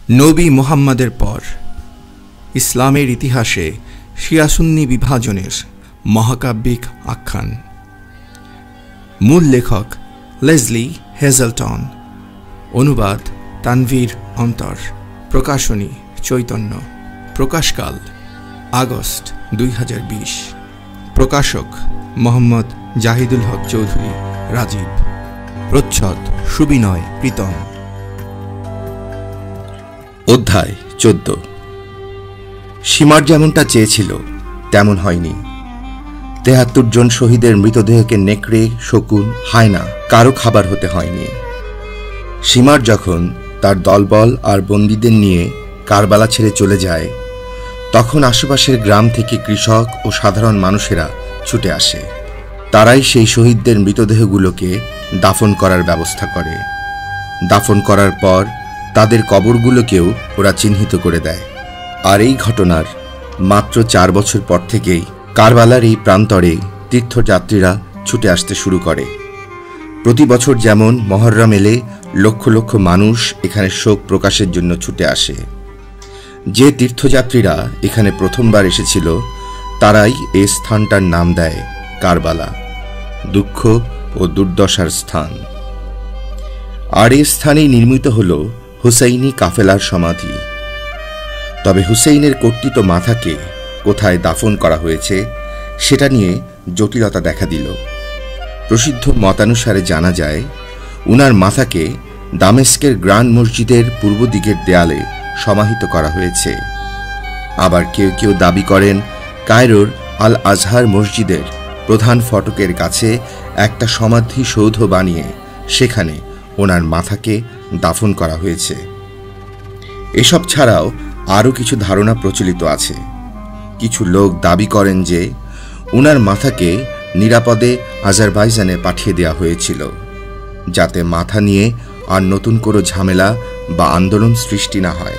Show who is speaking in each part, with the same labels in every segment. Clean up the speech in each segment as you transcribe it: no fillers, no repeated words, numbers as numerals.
Speaker 1: নবী মুহাম্মাদের পর ইসলামের ইতিহাসে শিয়া সুন্নি বিভাজনের মহাকাব্যিক আখ্যান। মূল লেখক লেজলি হেজেলটন, অনুবাদ তানভীর অন্তর, প্রকাশনী চৈতন্য, প্রকাশকাল আগস্ট 2020, প্রকাশক মোহাম্মদ জাহিদুল হক চৌধুরী রাজীব, প্রচ্ছদ সুবিনয় প্রীতম।
Speaker 2: অধ্যায় 14। সীমার যেমনটা চেয়েছিল তেমন হয়নি। 73 জন শহীদের মৃতদেহকে নেকড়ে, শকুন, হায়না কারো খাবার হতে হয়নি। সীমার যখন তার দলবল আর বন্দীদের নিয়ে কারবালা ছেড়ে চলে যায়, তখন আশেপাশের গ্রাম থেকে কৃষক ও সাধারণ মানুষেরা ছুটে আসে। তারাই সেই শহীদদের মৃতদেহগুলোকে দাফন করার ব্যবস্থা করে। দাফন করার পর তাদের কবরগুলোকেও ওরা চিহ্নিত করে দেয়। আর এই ঘটনার মাত্র 4 বছর পর থেকেই কারবালার এই প্রান্তরে তীর্থযাত্রীরা ছুটে আসতে শুরু করে। প্রতি বছর যেমন মহররম এলে লক্ষ লক্ষ মানুষ এখানে শোক প্রকাশের জন্য ছুটে আসে। যে তীর্থযাত্রীরা এখানে প্রথমবার এসেছিল তারাই এই স্থানটার নাম দেয় কারবালা, দুঃখ ও দুর্দশার স্থান। আর এই স্থানেই নির্মিত হল হুসাইনি কাফেলার সমাধি। তবে হুসেইনের কর্তৃত মাথাকে কোথায় দাফন করা হয়েছে সেটা নিয়ে জটিলতা দেখা দিল। প্রসিদ্ধ মতানুসারে জানা যায় উনার মাথাকে দামেস্কের গ্রান্ড মসজিদের পূর্ব দিকের দেয়ালে সমাহিত করা হয়েছে। আবার কেউ কেউ দাবি করেন কায়রোর আল আজহার মসজিদের প্রধান ফটকের কাছে একটা সমাধি সৌধ বানিয়ে সেখানে ওনার মাথাকে দাফন করা হয়েছে। এসব ছাড়াও আরও কিছু ধারণা প্রচলিত আছে। কিছু লোক দাবি করেন যে উনার মাথাকে নিরাপদে আজারবাইজানে পাঠিয়ে দেওয়া হয়েছিল, যাতে মাথা নিয়ে আর নতুন কোনো ঝামেলা বা আন্দোলন সৃষ্টি না হয়।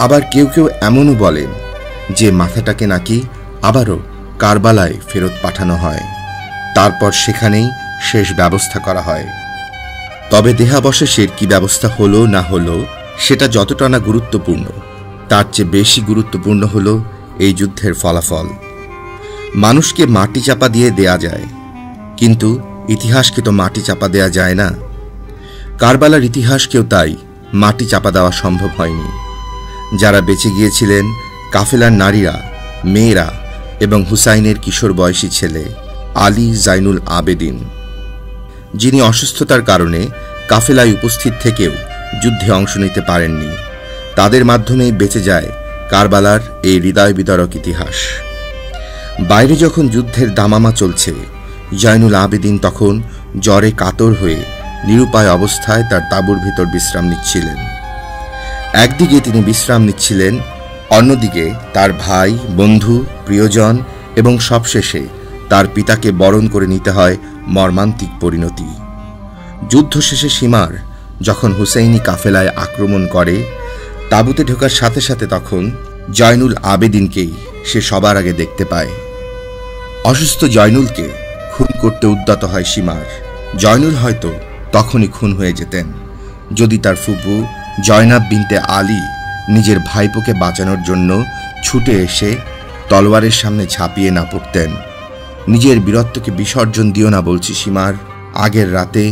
Speaker 2: আবার কেউ কেউ এমনও বলেন যে মাথাটাকে নাকি আবারও কারবালায় ফেরত পাঠানো হয়, তারপর সেখানেই শেষ ব্যবস্থা করা হয়। তবে দেহাবশেষের কি ব্যবস্থা হলো না হলো সেটা যতটা না গুরুত্বপূর্ণ, তার চেয়ে বেশি গুরুত্বপূর্ণ হলো এই যুদ্ধের ফলাফল। মানুষকে মাটি চাপা দিয়ে দেয়া যায়, কিন্তু ইতিহাসকে তো মাটি চাপা দেয়া যায় না। কারবালার ইতিহাসকেও তাই মাটি চাপা দেওয়া সম্ভব হয়নি। যারা বেঁচে গিয়েছিলেন কাফেলার নারীরা, মেয়েরা এবং হুসাইনের কিশোর বয়সী ছেলে আলী জাইনুল আবেদিন, যিনি অসুস্থতার কারণে কাফেলায় উপস্থিত থেকেও যুদ্ধে অংশ নিতে পারেননি। তাদের মাধ্যমেই বেঁচে যায় কারবালার এই হৃদয় বিদারক ইতিহাস। বাইরে যখন যুদ্ধের দামামা চলছে, জাইনুল আবেদিন তখন জ্বরে কাতর হয়ে নিরুপায় অবস্থায় তার তাঁবুর ভিতর বিশ্রাম নিচ্ছিলেন। একদিকে তিনি বিশ্রাম নিচ্ছিলেন, অন্যদিকে তার ভাই, বন্ধু, প্রিয়জন এবং সবশেষে তার পিতাকে বরণ করে নিতে হয় মর্মান্তিক পরিণতি। যুদ্ধ শেষে সীমার যখন হুসাইনি কাফেলায় আক্রমণ করে, তাঁবুতে ঢোকার সাথে সাথে তখন জয়নুল আবেদিনকেই সে সবার আগে দেখতে পায়। অসুস্থ জয়নুলকে খুন করতে উদ্যত হয় সীমার। জয়নুল হয়তো তখনই খুন হয়ে যেতেন যদি তার ফুপু জয়নাব বিনতে আলী নিজের ভাইপোকে বাঁচানোর জন্য ছুটে এসে তলোয়ারের সামনে ঝাঁপিয়ে না পড়তেন। নিজের বীরত্বকে বিসর্জন দিও না বলছি সীমার। আগের রাতে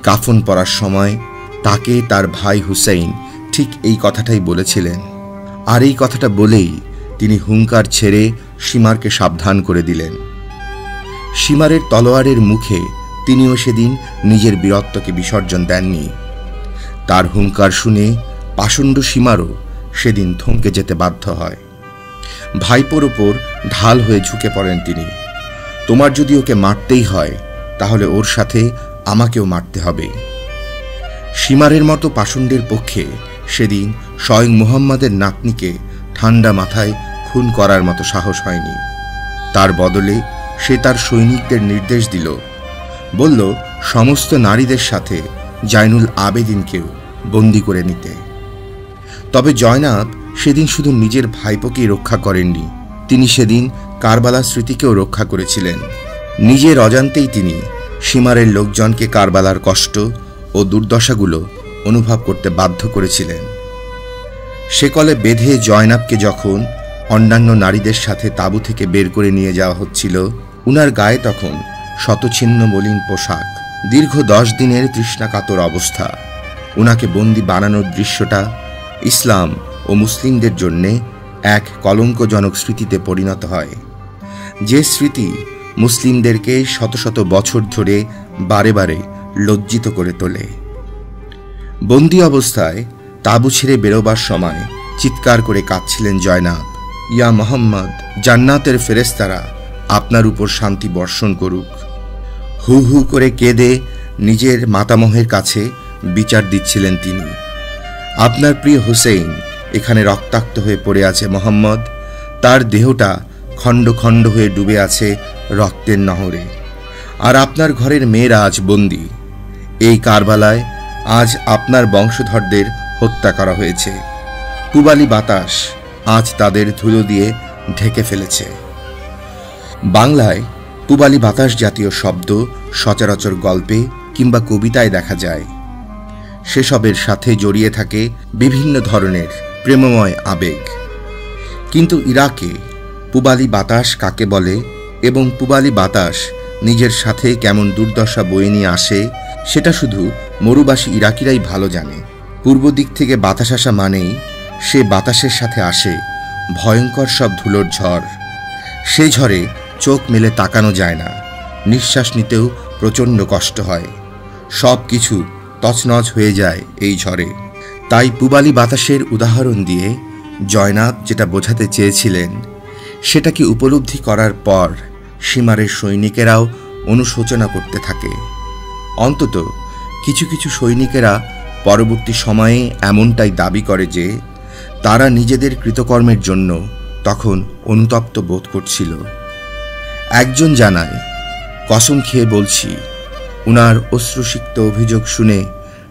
Speaker 2: কাফন পরার সময় তাকে তার ভাই হুসাইন ঠিক এই কথাটাই বলেছিলেন। আর এই কথাটা বলেই তিনি হুঙ্কার ছেড়ে সীমারকে সাবধান করে দিলেন। সীমারের তলোয়ারের মুখে তিনিও সেদিন নিজের বীরত্বকে বিসর্জন দেননি। তার হুঙ্কার শুনে পাষণ্ড সীমারও সেদিন থমকে যেতে বাধ্য হয়। ভাইপোর ওপর ঢাল হয়ে ঝুঁকে পড়েন তিনি। তোমার যদি ওকে মারতেই হয় তাহলে ওর সাথে আমাকেও মারতে হবে। সীমারের মতো পাষণ্ডের পক্ষে সেদিন স্বয়ং মুহাম্মাদের নাতনিকে ঠান্ডা মাথায় খুন করার মতো সাহস হয়নি। তার বদলে সে তার সৈনিকদের নির্দেশ দিল, বলল সমস্ত নারীদের সাথে জাইনুল আবেদিনকেও বন্দি করে নিতে। তবে জয়নাব সেদিন শুধু নিজের ভাইপোকেই রক্ষা করেননি, তিনি সেদিন কারবালার স্মৃতিকেও রক্ষা করেছিলেন। নিজের অজান্তেই তিনি সীমারের লোকজনকে কারবালার কষ্ট ও দুর্দশাগুলো অনুভব করতে বাধ্য করেছিলেন। শেকলে বেঁধে জয়নাবকে যখন অন্যান্য নারীদের সাথে তাঁবু থেকে বের করে নিয়ে যাওয়া হচ্ছিল, উনার গায়ে তখন শতছিন্ন মলিন পোশাক, দীর্ঘ 10 দিনের তৃষ্ণাকাতর অবস্থা। উনাকে বন্দি বানানোর দৃশ্যটা ইসলাম ও মুসলিমদের জন্যে এক কলঙ্কজনক স্মৃতিতে পরিণত হয়, যে স্মৃতি মুসলিমদেরকে শত শত বছর ধরে বারে বারে লজ্জিত করে তোলে। বন্দি অবস্থায় তাঁবু ছেড়ে বেরোবার সময় চিৎকার করে কাঁদছিলেন জয়নাব, ইয়া মোহাম্মদ, জান্নাতের ফেরেশতারা আপনার উপর শান্তি বর্ষণ করুক। হু হু করে কেঁদে নিজের মাতামহের কাছে বিচার দিচ্ছিলেন তিনি। আপনার প্রিয় হুসেইন এখানে রক্তাক্ত হয়ে পড়ে আছে মোহাম্মদ, তার দেহটা খণ্ড খণ্ড হয়ে ডুবে আছে রক্তের নহরে, আর আপনার ঘরের মেয়েরা আজ বন্দী। এই কারবালায় আজ আপনার বংশধরদের হত্যা করা হয়েছে। পূবালি বাতাস আজ তাদের ধুলো দিয়ে ঢেকে ফেলেছে। বাংলায় পূবালি বাতাস জাতীয় শব্দ সচরাচর গল্পে কিংবা কবিতায় দেখা যায়। সেসবের সাথে জড়িয়ে থাকে বিভিন্ন ধরনের প্রেমময় আবেগ। কিন্তু ইরাকে পূবালি বাতাস কাকে বলে এবং পূবালি বাতাস নিজের সাথে কেমন দুর্দশা বয়ে নিয়ে আসে, সেটা শুধু মরুবাসী ইরাকিরাই ভালো জানে। পূর্ব দিক থেকে বাতাস আসা মানেই সে বাতাসের সাথে আসে ভয়ঙ্কর সব ধুলোর ঝড়। সেই ঝড়ে চোখ মেলে তাকানো যায় না, নিঃশ্বাস নিতেও প্রচণ্ড কষ্ট হয়, সব কিছু তছনছ হয়ে যায় এই ঝড়ে। তাই পূবালি বাতাসের উদাহরণ দিয়ে জয়নাব যেটা বোঝাতে চেয়েছিলেন, সেটাকে উপলব্ধি করার পর সীমারের সৈনিকেরাও অনুশোচনা করতে থাকে। অন্তত কিছু কিছু সৈনিকেরা পরবর্তী সময়ে এমনটাই দাবি করে যে তারা নিজেদের কৃতকর্মের জন্য তখন অনুতপ্ত বোধ করছিল। একজন জানায়, কসম খেয়ে বলছি, উনার অশ্রুসিক্ত অভিযোগ শুনে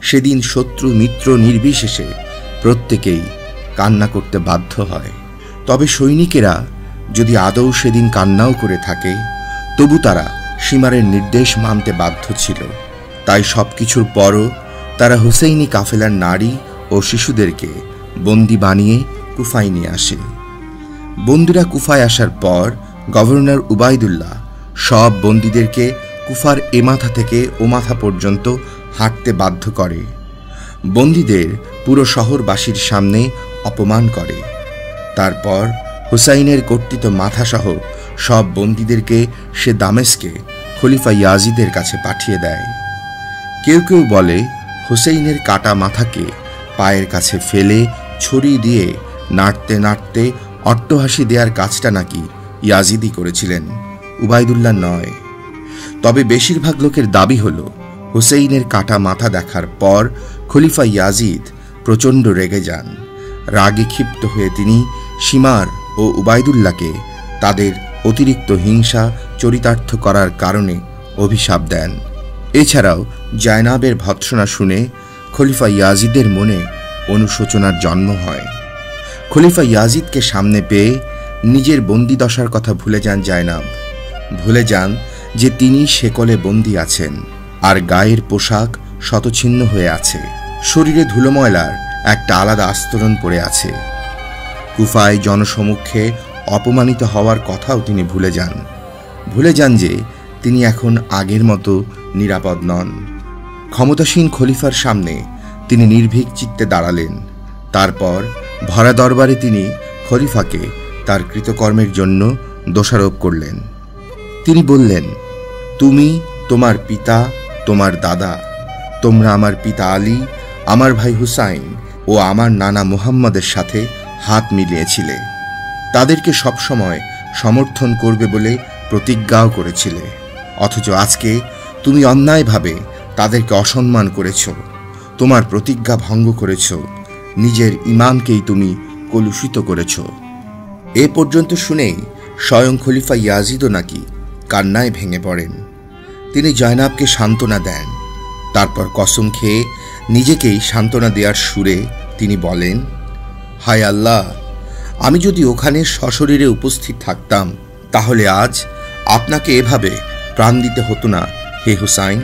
Speaker 2: সেদিন শত্রু মিত্র নির্বিশেষে প্রত্যেকেই কান্না করতে বাধ্য হয়। তবে সৈনিকেরা যদি আদৌ সেদিন কান্নাও করে থাকে, তবু তারা সীমারের নির্দেশ মানতে বাধ্য ছিল। তাই সবকিছুর পরও তারা হুসেইনি কাফেলার নারী ও শিশুদেরকে বন্দি বানিয়ে কুফায় নিয়ে আসে। বন্দীরা কুফায় আসার পর গভর্নর উবাইদুল্লাহ সব বন্দীদেরকে কুফার এ মাথা থেকে ও মাথা পর্যন্ত হাঁটতে বাধ্য করে। বন্দীদের পুরো শহরবাসীর সামনে অপমান করে। তারপর হুসাইনের কর্তৃত মাথাসহ সব বন্দীদেরকে সে দামেস্কে খলিফা ইয়াজিদের কাছে পাঠিয়ে দেয়। কেউ কেউ বলে হুসেইনের কাটা মাথাকে পায়ের কাছে ফেলে ছড়ি দিয়ে নাড়তে নাড়তে অট্টহাসি দেওয়ার কাজটা নাকি ইয়াজিদি করেছিলেন, উবাইদুল্লাহ নয়। তবে বেশিরভাগ লোকের দাবি হল হুসেইনের কাটা মাথা দেখার পর খলিফা ইয়াজিদ প্রচণ্ড রেগে যান। রাগে ক্ষিপ্ত হয়ে তিনি সীমার ও উবাইদুল্লাহকে তাদের অতিরিক্ত হিংসা চরিতার্থ করার কারণে অভিশাপ দেন। এছাড়াও জয়নাবের ভৎসনা শুনে খলিফা ইয়াজিদের মনে অনুশোচনার জন্ম হয়। খলিফা ইয়াজিদকে সামনে পেয়ে নিজের বন্দিদশার কথা ভুলে যান জয়নাব। ভুলে যান যে তিনি শেকলে বন্দী আছেন, আর গায়ের পোশাক শতছিন্ন হয়ে আছে, শরীরে ধুলোময়লার একটা আলাদা আস্তরণ পড়ে আছে। কুফায় জনসমক্ষে অপমানিত হওয়ার কথাও তিনি ভুলে যান। ভুলে যান যে তিনি এখন আগের মতো নিরাপদ নন। ক্ষমতাসীন খলিফার সামনে তিনি নির্ভীক চিত্তে দাঁড়ালেন। তারপর ভরা দরবারে তিনি খলিফাকে তার কৃতকর্মের জন্য দোষারোপ করলেন। তিনি বললেন, তুমি, তোমার পিতা, তোমার দাদা, তোমরা আমার পিতা আলী, আমার ভাই হুসাইন ও আমার নানা মুহাম্মদের সাথে হাত মিলিয়েছিলে। তাদেরকে সবসময় সমর্থন করবে বলে প্রতিজ্ঞাও করেছিলে। অথচ আজকে তুমি অন্যায়ভাবে তাদেরকে অসম্মান করেছ, তোমার প্রতিজ্ঞা ভঙ্গ করেছ, নিজের ইমানকেই তুমি কলুষিত করেছ। এ পর্যন্ত শুনেই স্বয়ং খলিফা ইয়াজিদও নাকি কান্নায় ভেঙে পড়েন। তিনি জয়নাবকে সান্ত্বনা দেন। তারপর কসম খেয়ে নিজেকেই সান্ত্বনা দেওয়ার সুরে তিনি বলেন, হায় আল্লাহ, আমি যদি ওখানে সশরীরে উপস্থিত থাকতাম তাহলে আজ আপনাকে এভাবে প্রাণ দিতে হতো না হে হুসাইন।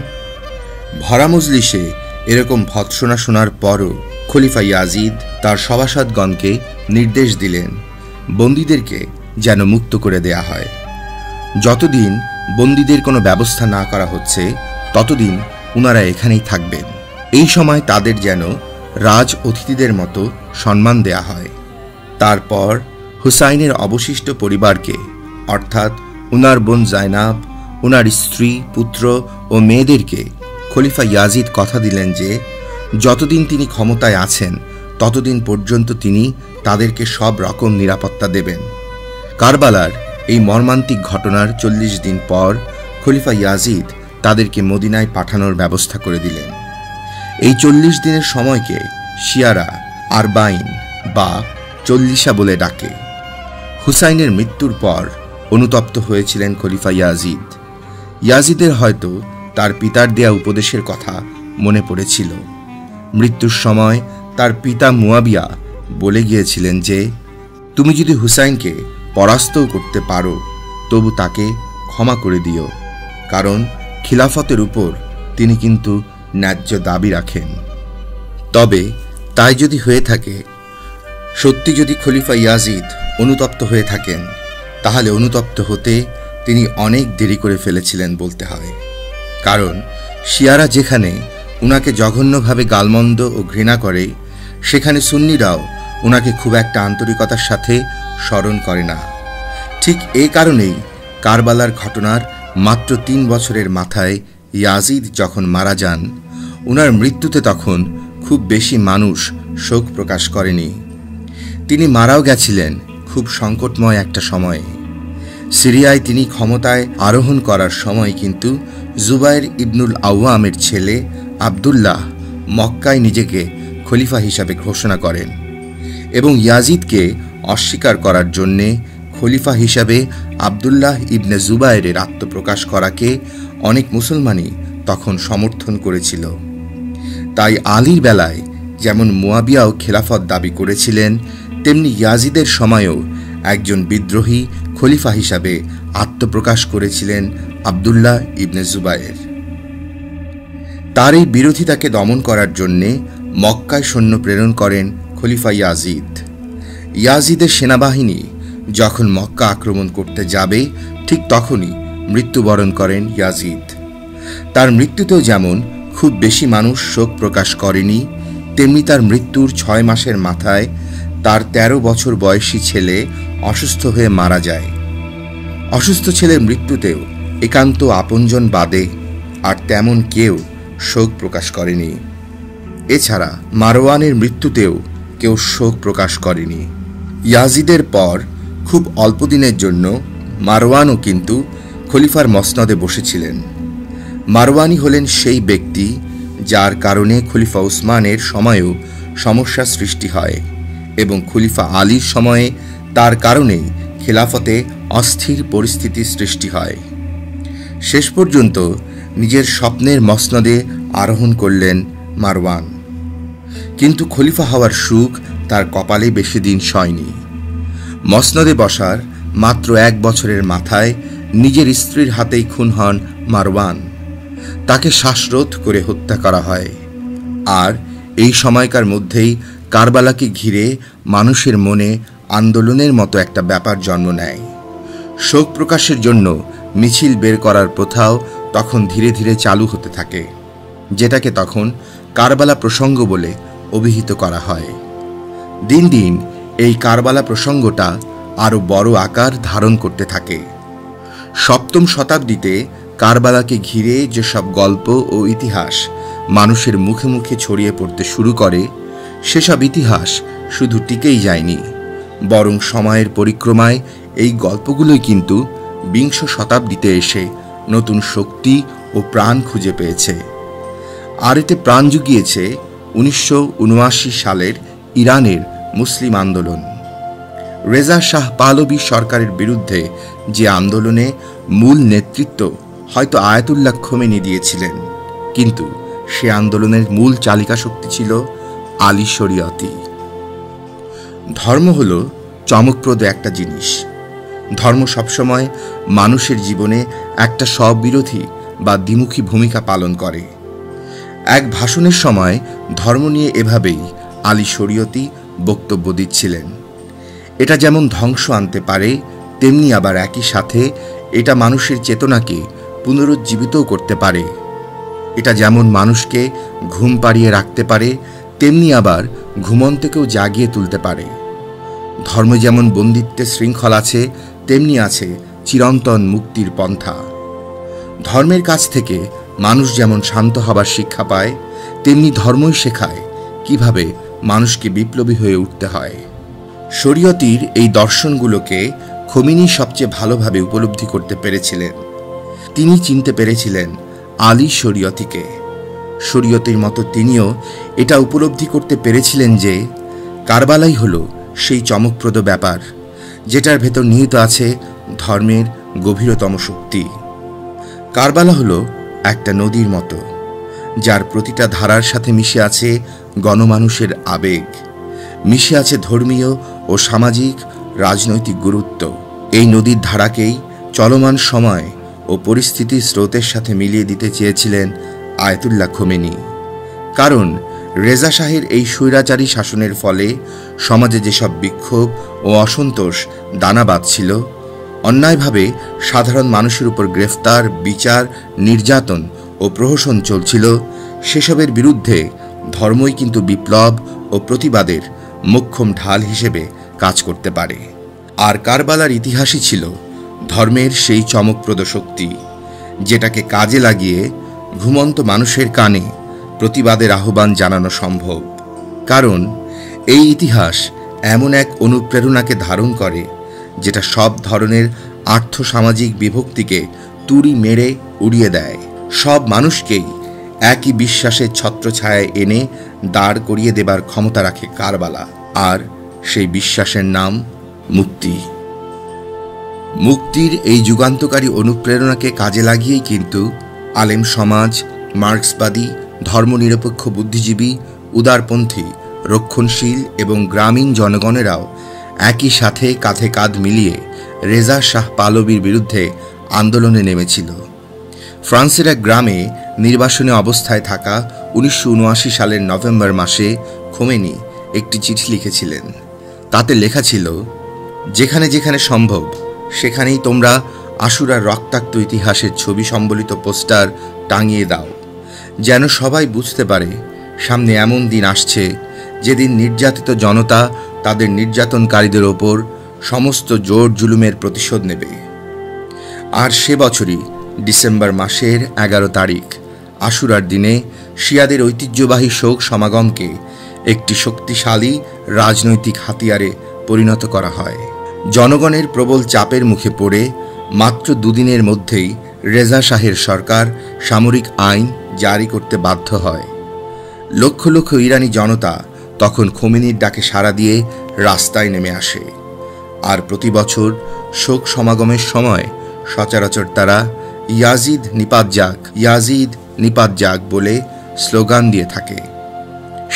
Speaker 2: ভরা মজলিসে এরকম ভৎসনা শোনার পরও খলিফা ইয়াজিদ তার সভাসদগণকে নির্দেশ দিলেন বন্দীদেরকে যেন মুক্ত করে দেয়া হয়। যতদিন বন্দীদের কোনো ব্যবস্থা না করা হচ্ছে ততদিন উনারা এখানেই থাকবেন। এই সময় তাদের যেন রাজ অতিথিদের মতো সম্মান দেয়া হয়। তারপর হুসাইনের অবশিষ্ট পরিবারকে অর্থাৎ উনার বোন জাইনাব, উনার স্ত্রী, পুত্র ও মেয়েদেরকে খলিফা ইয়াজিদ কথা দিলেন যে যতদিন তিনি ক্ষমতায় আছেন ততদিন পর্যন্ত তিনি তাদেরকে সব রকম নিরাপত্তা দেবেন। কারবালার এই মর্মান্তিক ঘটনার 40 দিন পর খলিফা ইয়াজিদ তাদেরকে মদিনায় পাঠানোর ব্যবস্থা করে দিলেন। এই 40 দিনের সময়কে শিয়ারা আরবাইন বা 40 বলে ডাকে। হুসাইনের মৃত্যুর পর অনুতপ্ত হয়েছিলেন খলিফা ইয়াজিদ। ইয়াজিদের হয়তো তার পিতার দেয়া উপদেশের কথা মনে পড়েছিল। মৃত্যুর সময় তার পিতা মুয়াবিয়া বলে গিয়েছিলেন যে তুমি যদি হুসাইনকে পরাস্তও করতে পারো তবু তাকে ক্ষমা করে দিও, কারণ খিলাফতের উপর তিনি কিন্তু ন্যায্য দাবি রাখেন। তবে তাই যদি হয়ে থাকে, সত্যি যদি খলিফা ইয়াজিদ অনুতপ্ত হয়ে থাকেন, তাহলে অনুতপ্ত হতে তিনি অনেক দেরি করে ফেলেছিলেন বলতে হয়। কারণ শিয়ারা যেখানে উনাকে জঘন্যভাবে গালমন্দ ও ঘৃণা করে, সেখানে সুন্নিরাও উনাকে খুব একটা আন্তরিকতার সাথে স্মরণ করে না। ঠিক এই কারণেই কারবালার ঘটনার মাত্র 3 বছরের মাথায় ইয়াজিদ যখন মারা যান, উনার মৃত্যুতে তখন খুব বেশি মানুষ শোক প্রকাশ করেনি। তিনি মারাও গেছিলেন খুব সংকটময় একটা সময়ে। সিরিয়ায় তিনি ক্ষমতায় আরোহণ করার সময় কিন্তু জুবাইর ইবনুল আওয়ামের ছেলে আবদুল্লাহ মক্কায় নিজেকে খলিফা হিসাবে ঘোষণা করেন এবং ইয়াজিদকে অস্বীকার করার জন্যে খলিফা হিসাবে আবদুল্লাহ ইবনে জুবাইরের আত্মপ্রকাশ করাকে অনেক মুসলমানই তখন সমর্থন করেছিল। তাই আলীর বেলায় যেমন মুয়াবিয়াও খেলাফত দাবি করেছিলেন, তেমনি ইয়াজিদের সময়েও একজন বিদ্রোহী খলিফা হিসাবে আত্মপ্রকাশ করেছিলেন আবদুল্লাহ ইবনে জুবাইর। তার এই বিরোধিতাকে দমন করার জন্যে মক্কায় সৈন্য প্রেরণ করেন খলিফা ইয়াজিদ। ইয়াজিদের সেনাবাহিনী যখন মক্কা আক্রমণ করতে যাবে ঠিক তখনই মৃত্যুবরণ করেন ইয়াজিদ। তার মৃত্যুতেও যেমন খুব বেশি মানুষ শোক প্রকাশ করেনি, তেমনি তার মৃত্যুর 6 মাসের মাথায় তার 13 বছর বয়সী ছেলে অসুস্থ হয়ে মারা যায়। অসুস্থ ছেলের মৃত্যুতেও একান্ত আপনজন বাদে আর তেমন কেউ শোক প্রকাশ করেনি। এছাড়া মারওয়ানের মৃত্যুতেও কেউ শোক প্রকাশ করেনি। ইয়াজিদের পর খুব অল্প দিনের জন্য মারওয়ানও কিন্তু খলিফার মসনদে বসেছিলেন। মারওয়ানি হলেন সেই ব্যক্তি যার কারণে খলিফা উসমানের সময়েও সমস্যা সৃষ্টি হয় এবং খলিফা আলীর সময়ে তার কারণেই খেলাফতে অস্থির পরিস্থিতি সৃষ্টি হয়। শেষ পর্যন্ত নিজের স্বপ্নের মসনদে আরোহণ করলেন মারওয়ান, কিন্তু খলিফা হওয়ার সুখ তার কপালে বেশি দিন সয়নি। মসনদে বসার মাত্র 1 বছরের মাথায় নিজের স্ত্রীর হাতেই খুন হন মারওয়ান। তাকে শ্বাসরোধ করে হত্যা করা হয়। আর এই সময়কার মধ্যেই কারবালাকে ঘিরে মানুষের মনে আন্দোলনের মতো একটা ব্যাপার জন্ম নেয়। শোক প্রকাশের জন্য মিছিল বের করার প্রথাও তখন ধীরে ধীরে চালু হতে থাকে, যেটাকে তখন কারবালা প্রসঙ্গ বলে অভিহিত করা হয়। দিন দিন এই কারবালা প্রসঙ্গটা আরও বড় আকার ধারণ করতে থাকে। 7ম শতাব্দীতে কারবালাকে ঘিরে যেসব গল্প ও ইতিহাস মানুষের মুখে মুখে ছড়িয়ে পড়তে শুরু করে, সেসব ইতিহাস শুধু টিকেই যায়নি, বরং সময়ের পরিক্রমায় এই গল্পগুলোই কিন্তু 20 শতাব্দীতে এসে নতুন শক্তি ও প্রাণ খুঁজে পেয়েছে। আর এতে প্রাণ জুগিয়েছে 1979 সালের ইরানের মুসলিম আন্দোলন। রেজা শাহ পাহলভী সরকারের বিরুদ্ধে যে আন্দোলনে মূল নেতৃত্ব হয়তো আয়াতুল্লাহ খোমেনি দিয়েছিলেন, কিন্তু সে আন্দোলনের মূল চালিকা শক্তি ছিল আলী শরিয়তি। ধর্ম হল চমকপ্রদ একটা জিনিস। ধর্ম সবসময় মানুষের জীবনে একটা স্ববিরোধী বা দ্বিমুখী ভূমিকা পালন করে। এক ভাষণের সময় ধর্ম নিয়ে এভাবেই আলী শরীয়তি বক্তব্য দিচ্ছিলেন। এটা যেমন ধ্বংস আনতে পারে, তেমনি আবার একই সাথে এটা মানুষের চেতনাকে পুনরুজ্জীবিতও করতে পারে। এটা যেমন মানুষকে ঘুম পাড়িয়ে রাখতে পারে, তেমনি আবার ঘুমন্তকেও জাগিয়ে তুলতে পারে। ধর্মে যেমন বন্দিত্বের শৃঙ্খল আছে, তেমনি আছে চিরন্তন মুক্তির পন্থা। ধর্মের কাছ থেকে মানুষ যেমন শান্ত হবার শিক্ষা পায়, তেমনি ধর্মই শেখায় কিভাবে মানুষকে বিপ্লবী হয়ে উঠতে হয়। শরীয়তির এই দর্শনগুলোকে খোমেনি সবচেয়ে ভালোভাবে উপলব্ধি করতে পেরেছিলেন। তিনি চিনতে পেরেছিলেন আলী শরীয়তিকে। শরীয়তির মতো তিনিও এটা উপলব্ধি করতে পেরেছিলেন যে কারবালাই হলো সেই চমকপ্রদ ব্যাপার যেটার ভেতর নিহিত আছে ধর্মের গভীরতম শক্তি। কারবালা হলো একটা নদীর মতো, যার প্রতিটা ধারার সাথে মিশে আছে গণমানুষের আবেগ, মিশে আছে ধর্মীয় ও সামাজিক রাজনৈতিক গুরুত্ব। এই নদীর ধারাকেই চলমান সময় ও পরিস্থিতির স্রোতের সাথে মিলিয়ে দিতে চেয়েছিলেন আয়াতুল্লাহ খোমেনি। কারণ রেজা শাহের এই স্বৈরাচারী শাসনের ফলে সমাজে যেসব বিক্ষোভ ও অসন্তোষ দানা বাঁধছিল, অন্যায়ভাবে সাধারণ মানুষের উপর গ্রেফতার, বিচার, নির্যাতন ও প্রহসন চলছিল, সেসবের বিরুদ্ধে ধর্মই কিন্তু বিপ্লব ও প্রতিবাদের মোক্ষম ঢাল হিসেবে কাজ করতে পারে। আর কারবালার ইতিহাসই ছিল ধর্মের সেই চমকপ্রদ শক্তি, যেটাকে কাজে লাগিয়ে ঘুমন্ত মানুষের কানে প্রতিবাদের আহ্বান জানানো সম্ভব। কারণ এই ইতিহাস এমন এক অনুপ্রেরণাকে ধারণ করে যেটা সব ধরনের আর্থসামাজিক বিভক্তিকে তুড়ি মেরে উড়িয়ে দেয়। সব মানুষকেই একই বিশ্বাসের ছত্রছায়ায় এনে দাঁড় করিয়ে দেবার ক্ষমতা রাখে কারবালা। আর সেই বিশ্বাসের নাম মুক্তি। মুক্তির এই যুগান্তকারী অনুপ্রেরণাকে কাজে লাগিয়েই কিন্তু আলেম সমাজ, মার্ক্সবাদী, ধর্মনিরপেক্ষ বুদ্ধিজীবী, উদারপন্থী, রক্ষণশীল এবং গ্রামীণ জনগণেরাও একই সাথে কাঁধে কাঁধ মিলিয়ে রেজা শাহ পাহলভীর বিরুদ্ধে আন্দোলনে নেমেছিল। ফ্রান্সের এক গ্রামে নির্বাসনে অবস্থায় থাকা 1979 সালের নভেম্বর মাসে খোমেনি একটি চিঠি লিখেছিলেন। তাতে লেখা ছিল, যেখানে যেখানে সম্ভব সেখানেই তোমরা আশুরার রক্তাক্ত ইতিহাসের ছবি সম্বলিত পোস্টার টাঙিয়ে দাও, যেন সবাই বুঝতে পারে সামনে এমন দিন আসছে যেদিন নির্যাতিত জনতা তাদের নির্যাতনকারীদের ওপর সমস্ত জোর জুলুমের প্রতিশোধ নেবে। আর সে বছরই ডিসেম্বর মাসের 11 তারিখ আশুরার দিনে শিয়াদের ঐতিহ্যবাহী শোক সমাগমকে একটি শক্তিশালী রাজনৈতিক হাতিয়ারে পরিণত করা হয়। জনগণের প্রবল চাপের মুখে পড়ে মাত্র দুদিনের মধ্যেই রেজা শাহের সরকার সামরিক আইন জারি করতে বাধ্য হয়। লক্ষ লক্ষ ইরানি জনতা তখন খোমেনির ডাকে সাড়া দিয়ে রাস্তায় নেমে আসে। আর প্রতি বছর শোক সমাগমের সময় সচরাচর তারা ইয়াজিদ নিপাত যাক, ইয়াজিদ নিপাত যাক বলে স্লোগান দিয়ে থাকে।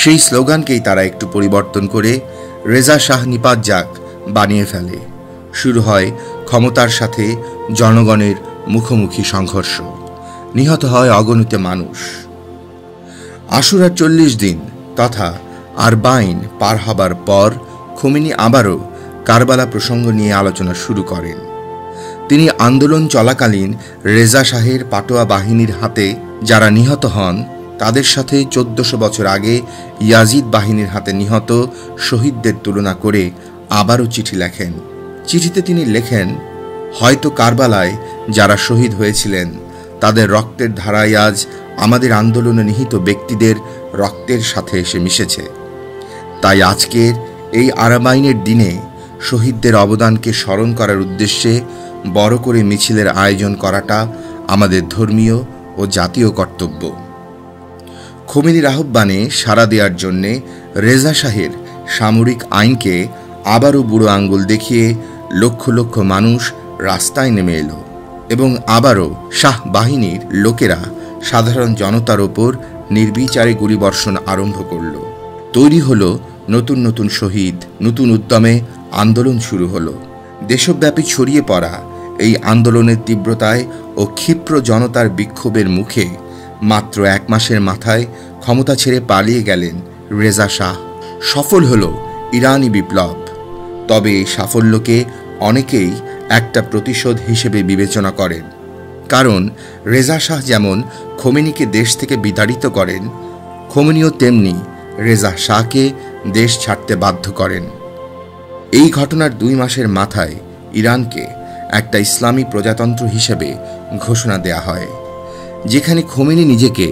Speaker 2: সেই স্লোগানকেই তারা একটু পরিবর্তন করে রেজা শাহ নিপাত যাক বানিয়ে ফেলে। শুরু হয় ক্ষমতার সাথে জনগণের মুখোমুখি সংঘর্ষ। নিহত হয় অগণিত মানুষ। আশুরার 40 দিন তথা আরবাইন পার হবার পর খোমেনি আবারও কারবালা প্রসঙ্গ নিয়ে আলোচনা শুরু করেন। তিনি আন্দোলন চলাকালীন রেজা শাহের পাটোয়া বাহিনীর হাতে যারা নিহত হন তাদের সাথে 1400 বছর আগে ইয়াজিদ বাহিনীর হাতে নিহত শহীদদের তুলনা করে আবারও চিঠি লেখেন। চিঠিতে তিনি লেখেন, হয়তো কারবালায় যারা শহীদ হয়েছিলেন তাদের রক্তের ধারায় আজ আমাদের আন্দোলনে নিহিত ব্যক্তিদের রক্তের সাথে এসে মিশেছে। তাই আজকের এই আরবাইনের দিনে শহীদদের অবদানকে স্মরণ করার উদ্দেশ্যে বড় করে মিছিলের আয়োজন করাটা আমাদের ধর্মীয় ও জাতীয় কর্তব্য। খোমেনির আহ্বানে সাড়া দেওয়ার জন্যে রেজা শাহের সামরিক আইনকে আবারও বুড়ো আঙ্গুল দেখিয়ে লক্ষ লক্ষ মানুষ রাস্তায় নেমে এলো এবং আবারও শাহ বাহিনীর লোকেরা সাধারণ জনতার ওপর নির্বিচারে গুলিবর্ষণ আরম্ভ করল। তৈরি হলো নতুন নতুন শহীদ, নতুন উদ্যমে আন্দোলন শুরু হলো। দেশব্যাপী ছড়িয়ে পড়া এই আন্দোলনের তীব্রতায় ও ক্ষিপ্র জনতার বিক্ষোভের মুখে মাত্র 1 মাসের মাথায় ক্ষমতা ছেড়ে পালিয়ে গেলেন রেজা শাহ। সফল হল ইরানি বিপ্লব। তবে এই সাফল্যকে অনেকেই একটা প্রতিশোধ হিসেবে বিবেচনা করেন, কারণ রেজা শাহ যেমন খোমেনিকে দেশ থেকে বিতাড়িত করেন, খোমেনিও তেমনি রেজা শাহকে দেশ ছাড়তে বাধ্য করেন। এই ঘটনার 2 মাসের মাথায় ইরানকে একটা ইসলামী প্রজাতন্ত্র হিসেবে ঘোষণা দেয়া হয়, যেখানে খোমেনি নিজেকে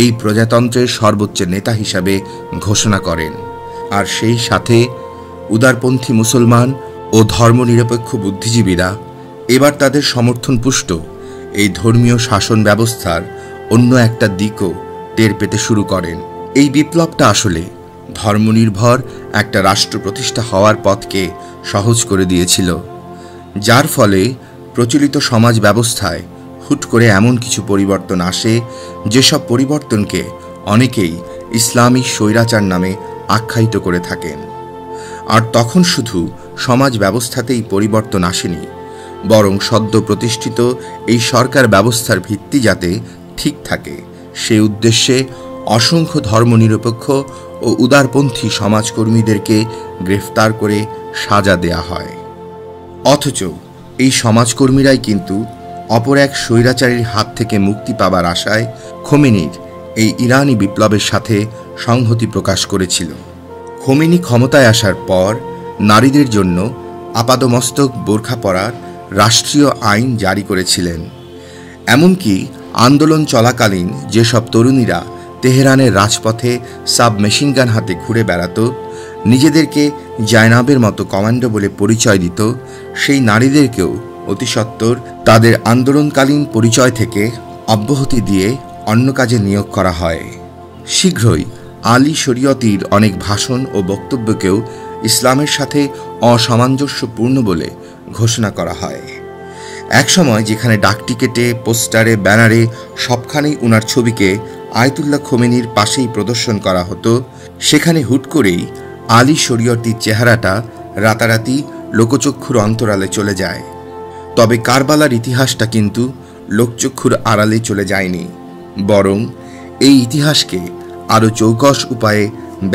Speaker 2: এই প্রজাতন্ত্রের সর্বোচ্চ নেতা হিসাবে ঘোষণা করেন। আর সেই সাথে উদারপন্থী মুসলমান ও ধর্মনিরপেক্ষ বুদ্ধিজীবীরা এবার তাদের সমর্থনপুষ্ট এই ধর্মীয় শাসন ব্যবস্থার অন্য একটা দিকও টের পেতে শুরু করেন। এই বিপ্লবটা আসলে ধর্মনির্ভর একটা রাষ্ট্র প্রতিষ্ঠা হওয়ার পথকে সহজ করে দিয়েছিল, যার ফলে প্রচলিত সমাজ ব্যবস্থায় হুট করে এমন কিছু পরিবর্তন আসে যেসব পরিবর্তনকে অনেকেই ইসলামী স্বৈরাচার নামে আখ্যায়িত করে থাকেন। আর তখন শুধু সমাজ ব্যবস্থাতেই পরিবর্তন আসেনি, বরং সদ্য প্রতিষ্ঠিত এই সরকার ব্যবস্থার ভিত্তি যাতে ঠিক থাকে সে উদ্দেশ্যে অসংখ্য ধর্মনিরপেক্ষ ও উদারপন্থী সমাজকর্মীদেরকে গ্রেফতার করে সাজা দেয়া হয়। অথচ এই সমাজকর্মীরাই কিন্তু অপর এক স্বৈরাচারীর হাত থেকে মুক্তি পাবার আশায় খোমেনির এই ইরানি বিপ্লবের সাথে সংহতি প্রকাশ করেছিল। খোমেনি ক্ষমতায় আসার পর নারীদের জন্য আপাদমস্তক বোরখা পরার রাষ্ট্রীয় আইন জারি করেছিলেন। এমনকি আন্দোলন চলাকালীন যেসব তরুণীরা তেহরানের রাজপথে সাবমেশিন গান হাতে ঘুরে বেড়াত, নিজেদেরকে জায়নাবের মতো কমান্ডো বলে পরিচয় দিত, সেই নারীদেরকেও অতিসত্বর তাদের আন্দোলনকালীন পরিচয় থেকে অব্যাহতি দিয়ে অন্য কাজে নিয়োগ করা হয়। শীঘ্রই আলী শরীয়তির অনেক ভাষণ ও বক্তব্যকেও ইসলামের সাথে অসামঞ্জস্যপূর্ণ বলে ঘোষণা করা হয়। একসময় যেখানে ডাকটিকেটে, পোস্টারে, ব্যানারে সবখানেই উনার ছবিকে আয়াতুল্লাহ খোমেনির পাশেই প্রদর্শন করা হতো, সেখানে হুট করেই আলী শরীয়তির চেহারাটা রাতারাতি লোকচক্ষুর অন্তরালে চলে যায়। তবে কারবালার ইতিহাসটা কিন্তু লোকচক্ষুর আড়ালে চলে যায়নি, বরং এই ইতিহাসকে আরও চৌকস উপায়ে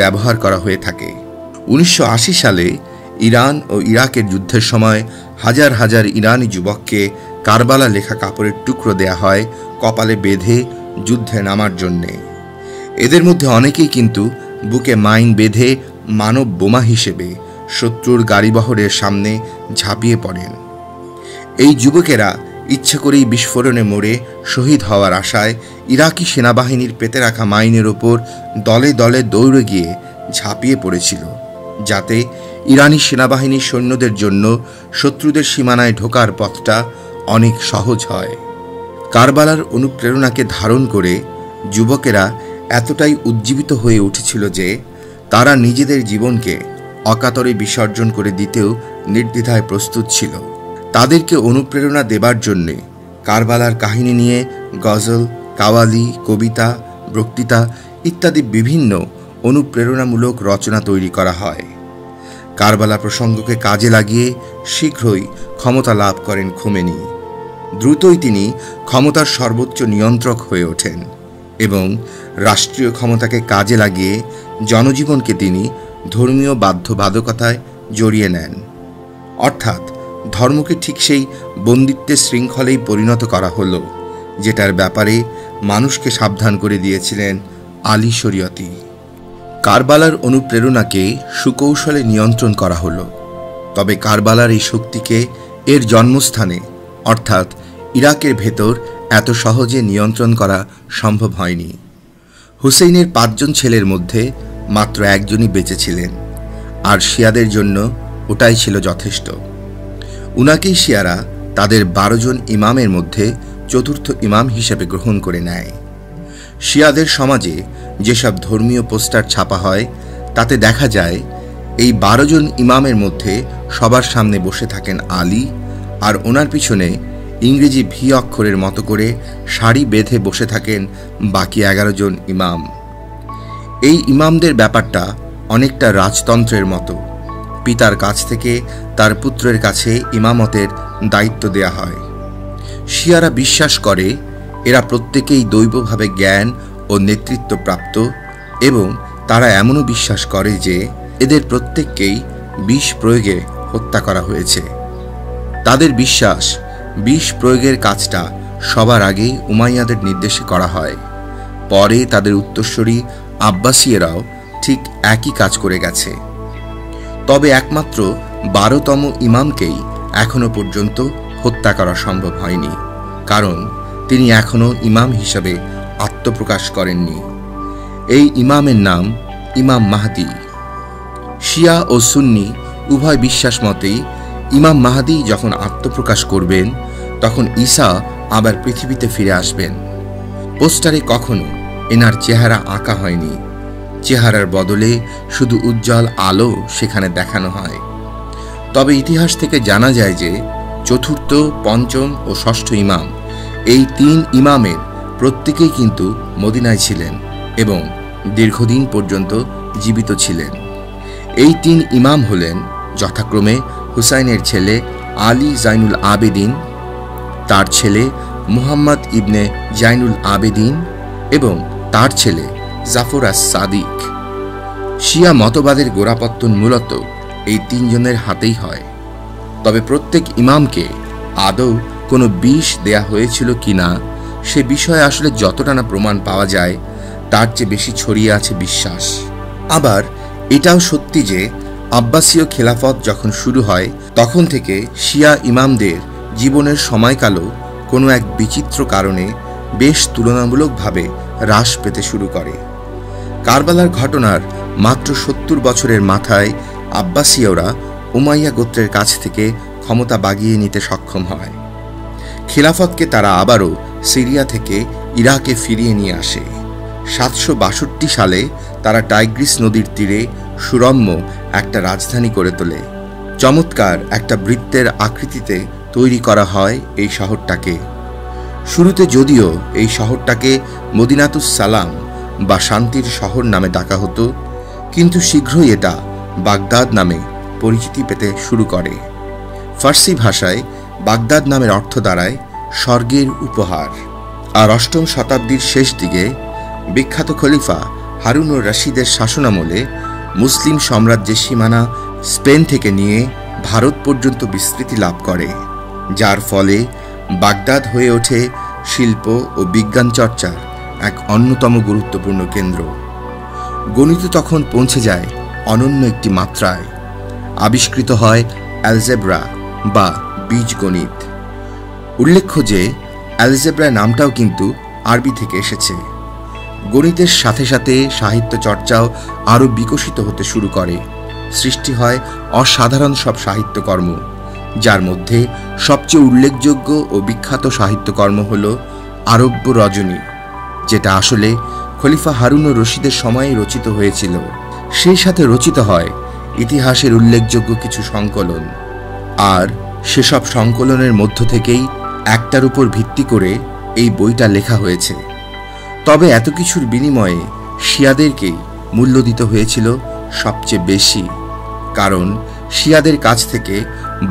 Speaker 2: ব্যবহার করা হয়ে থাকে। 1980 সালে ইরান ও ইরাকের যুদ্ধের সময় হাজার হাজার ইরানি যুবককে কারবালা লেখা কাপড়ের টুকরো দেয়া হয় কপালে বেঁধে যুদ্ধে নামার জন্যে। এদের মধ্যে অনেকেই কিন্তু বুকে মাইন বেঁধে মানব বোমা হিসেবে শত্রুর গাড়িবহরের সামনে ঝাঁপিয়ে পড়েন। এই যুবকেরা ইচ্ছে করেই বিস্ফোরণে মরে শহীদ হওয়ার আশায় ইরাকি সেনাবাহিনীর পেতে রাখা মাইনের ওপর দলে দলে দৌড়ে গিয়ে ঝাঁপিয়ে পড়েছিল, যাতে ইরানি সেনাবাহিনীর সৈন্যদের জন্য শত্রুদের সীমানায় ঢোকার পথটা অনেক সহজ হয়। কারবালার অনুপ্রেরণাকে ধারণ করে যুবকেরা এতটাই উজ্জীবিত হয়ে উঠেছিল যে তারা নিজেদের জীবনকে অকাতরে বিসর্জন করে দিতেও নির্দ্বিধায় প্রস্তুত ছিল। তাদেরকে অনুপ্রেরণা দেবার জন্যে কারবালার কাহিনী নিয়ে গজল, কাওয়ালি, কবিতা, বক্তৃতা ইত্যাদি বিভিন্ন অনুপ্রেরণামূলক রচনা তৈরি করা হয়। কারবালা প্রসঙ্গকে কাজে লাগিয়ে শীঘ্রই ক্ষমতা লাভ করেন খোমেনি। দ্রুতই তিনি ক্ষমতার সর্বোচ্চ নিয়ন্ত্রক হয়ে ওঠেন এবং রাষ্ট্রীয় ক্ষমতাকে কাজে লাগিয়ে জনজীবনকে তিনি ধর্মীয় বাধ্যবাধকতায় জড়িয়ে নেন। অর্থাৎ ধর্মকে ঠিক সেই বন্দিত্বের শৃঙ্খলেই পরিণত করা হলো, যেটার ব্যাপারে মানুষকে সাবধান করে দিয়েছিলেন আলী শরীয়তি। কারবালার অনুপ্রেরণাকে সুকৌশলে নিয়ন্ত্রণ করা হলো। তবে কারবালার এই শক্তিকে এর জন্মস্থানে অর্থাৎ ইরাকের ভেতর এত সহজে নিয়ন্ত্রণ করা সম্ভব হয়নি। হুসেইনের 5 জন ছেলের মধ্যে মাত্র একজনই বেঁচে ছিলেন, আর শিয়াদের জন্য ওটাই ছিল যথেষ্ট। উনাকেই শিয়ারা তাদের 12 জন ইমামের মধ্যে চতুর্থ ইমাম হিসেবে গ্রহণ করে নেয়। শিয়াদের সমাজে যেসব ধর্মীয় পোস্টার ছাপা হয় তাতে দেখা যায় এই 12 জন ইমামের মধ্যে সবার সামনে বসে থাকেন আলী, আর ওনার পিছনে ইংরেজি ভি অক্ষরের মতো করে সারি বেঁধে বসে থাকেন বাকি 11 জন ইমাম। এই ইমামদের ব্যাপারটা অনেকটা রাজতন্ত্রের মতো। পিতার কাছ থেকে তার পুত্রের কাছে ইমামতের দায়িত্ব দেয়া হয়। শিয়ারা বিশ্বাস করে এরা প্রত্যেকেই দৈবভাবে জ্ঞান ও নেতৃত্ব প্রাপ্ত এবং তারা এমনও বিশ্বাস করে যে এদের প্রত্যেককেই বিষ প্রয়োগে হত্যা করা হয়েছে। তাদের বিশ্বাস বিষ প্রয়োগের কাজটা সবার আগেই উমাইয়াদের নির্দেশে করা হয়। পরে তাদের উত্তরসূরি আব্বাসীয়রাও ঠিক একই কাজ করে গেছে। তবে একমাত্র 12তম ইমামকেই এখনো পর্যন্ত হত্যা করা সম্ভব হয়নি, কারণ তিনি এখনো ইমাম হিসাবে আত্মপ্রকাশ করেননি। এই ইমামের নাম ইমাম মাহদী। শিয়া ও সুন্নি উভয় বিশ্বাস মতেই ইমাম মাহদী যখন আত্মপ্রকাশ করবেন তখন ঈসা আবার পৃথিবীতে ফিরে আসবেন। পোস্টারে কখনো এনার চেহারা আঁকা হয়নি, চেহারার বদলে শুধু উজ্জ্বল আলো সেখানে দেখানো হয়। তবে ইতিহাস থেকে জানা যায় যে চতুর্থ, পঞ্চম ও ষষ্ঠ ইমাম, এই 3 ইমামের প্রত্যেকেই কিন্তু মদিনায় ছিলেন এবং দীর্ঘদিন পর্যন্ত জীবিত ছিলেন। এই 3 ইমাম হলেন যথাক্রমে হুসাইনের ছেলে আলী জাইনুল আবেদিন, তার ছেলে মুহাম্মদ ইবনে জাইনুল আবেদিন এবং তার ছেলে জাফর আস সাদিক। শিয়া মতবাদের গোড়াপত্তন মূলত এই 3 জনের হাতেই হয়। তবে প্রত্যেক ইমামকে আদৌ কোনো বিষ দেয়া হয়েছিল কিনা সে বিষয়ে আসলে যতটা না প্রমাণ পাওয়া যায় তার চেয়ে বেশি ছড়িয়ে আছে বিশ্বাস। আবার এটাও সত্যি যে আব্বাসীয় খেলাফত যখন শুরু হয় তখন থেকে শিয়া ইমামদের জীবনের সময়কালও কোনো এক বিচিত্র কারণে বেশ তুলনামূলকভাবে হ্রাস পেতে শুরু করে। কারবালার ঘটনার মাত্র 70 বছরের মাথায় আব্বাসীয়রা উমাইয়া গোত্রের কাছ থেকে ক্ষমতা বাগিয়ে নিতে সক্ষম হয়। খিলাফতকে তারা আবারও সিরিয়া থেকে ইরাকে ফিরিয়ে নিয়ে আসে। 762 সালে তারা টাইগ্রিস নদীর তীরে সুরম্য একটা রাজধানী করে তোলে। চমৎকার একটা বৃত্তের আকৃতিতে তৈরি করা হয় এই শহরটাকে। শুরুতে যদিও এই শহরটাকে মদিনাতুস সালাম বা শান্তির শহর নামে ডাকা হতো, কিন্তু শীঘ্রই এটা বাগদাদ নামে পরিচিতি পেতে শুরু করে। ফার্সি ভাষায় বাগদাদ নামের অর্থ দাঁড়ায় স্বর্গের উপহার। আর 8ম শতাব্দীর শেষ দিকে বিখ্যাত খলিফা হারুন ও রশিদের শাসনামলে মুসলিম সাম্রাজ্যের সীমানা স্পেন থেকে নিয়ে ভারত পর্যন্ত বিস্তৃতি লাভ করে, যার ফলে বাগদাদ হয়ে ওঠে শিল্প ও বিজ্ঞান চর্চার এক অন্যতম গুরুত্বপূর্ণ কেন্দ্র। গণিত তখন পৌঁছে যায় অনন্য একটি মাত্রায়। আবিষ্কৃত হয় অ্যালজেব্রা বা বীজগণিত। উল্লেখ্য যে অ্যালজেব্রা নামটাও কিন্তু আরবি থেকে এসেছে। গণিতের সাথে সাথে সাহিত্য চর্চাও আরও বিকশিত হতে শুরু করে। সৃষ্টি হয় অসাধারণ সব সাহিত্যকর্ম, যার মধ্যে সবচেয়ে উল্লেখযোগ্য ও বিখ্যাত সাহিত্যকর্ম হল আরব্য রজনী, যেটা আসলে খলিফা হারুন ও রশিদের সময়ে রচিত হয়েছিল। সেই সাথে রচিত হয় ইতিহাসের উল্লেখযোগ্য কিছু সংকলন। আর সেসব সংকলনের মধ্য থেকেই একটার উপর ভিত্তি করে এই বইটা লেখা হয়েছে। তবে এত কিছুর বিনিময়ে শিয়াদেরকেই মূল্য দিতে হয়েছিল সবচেয়ে বেশি, কারণ শিয়াদের কাছ থেকে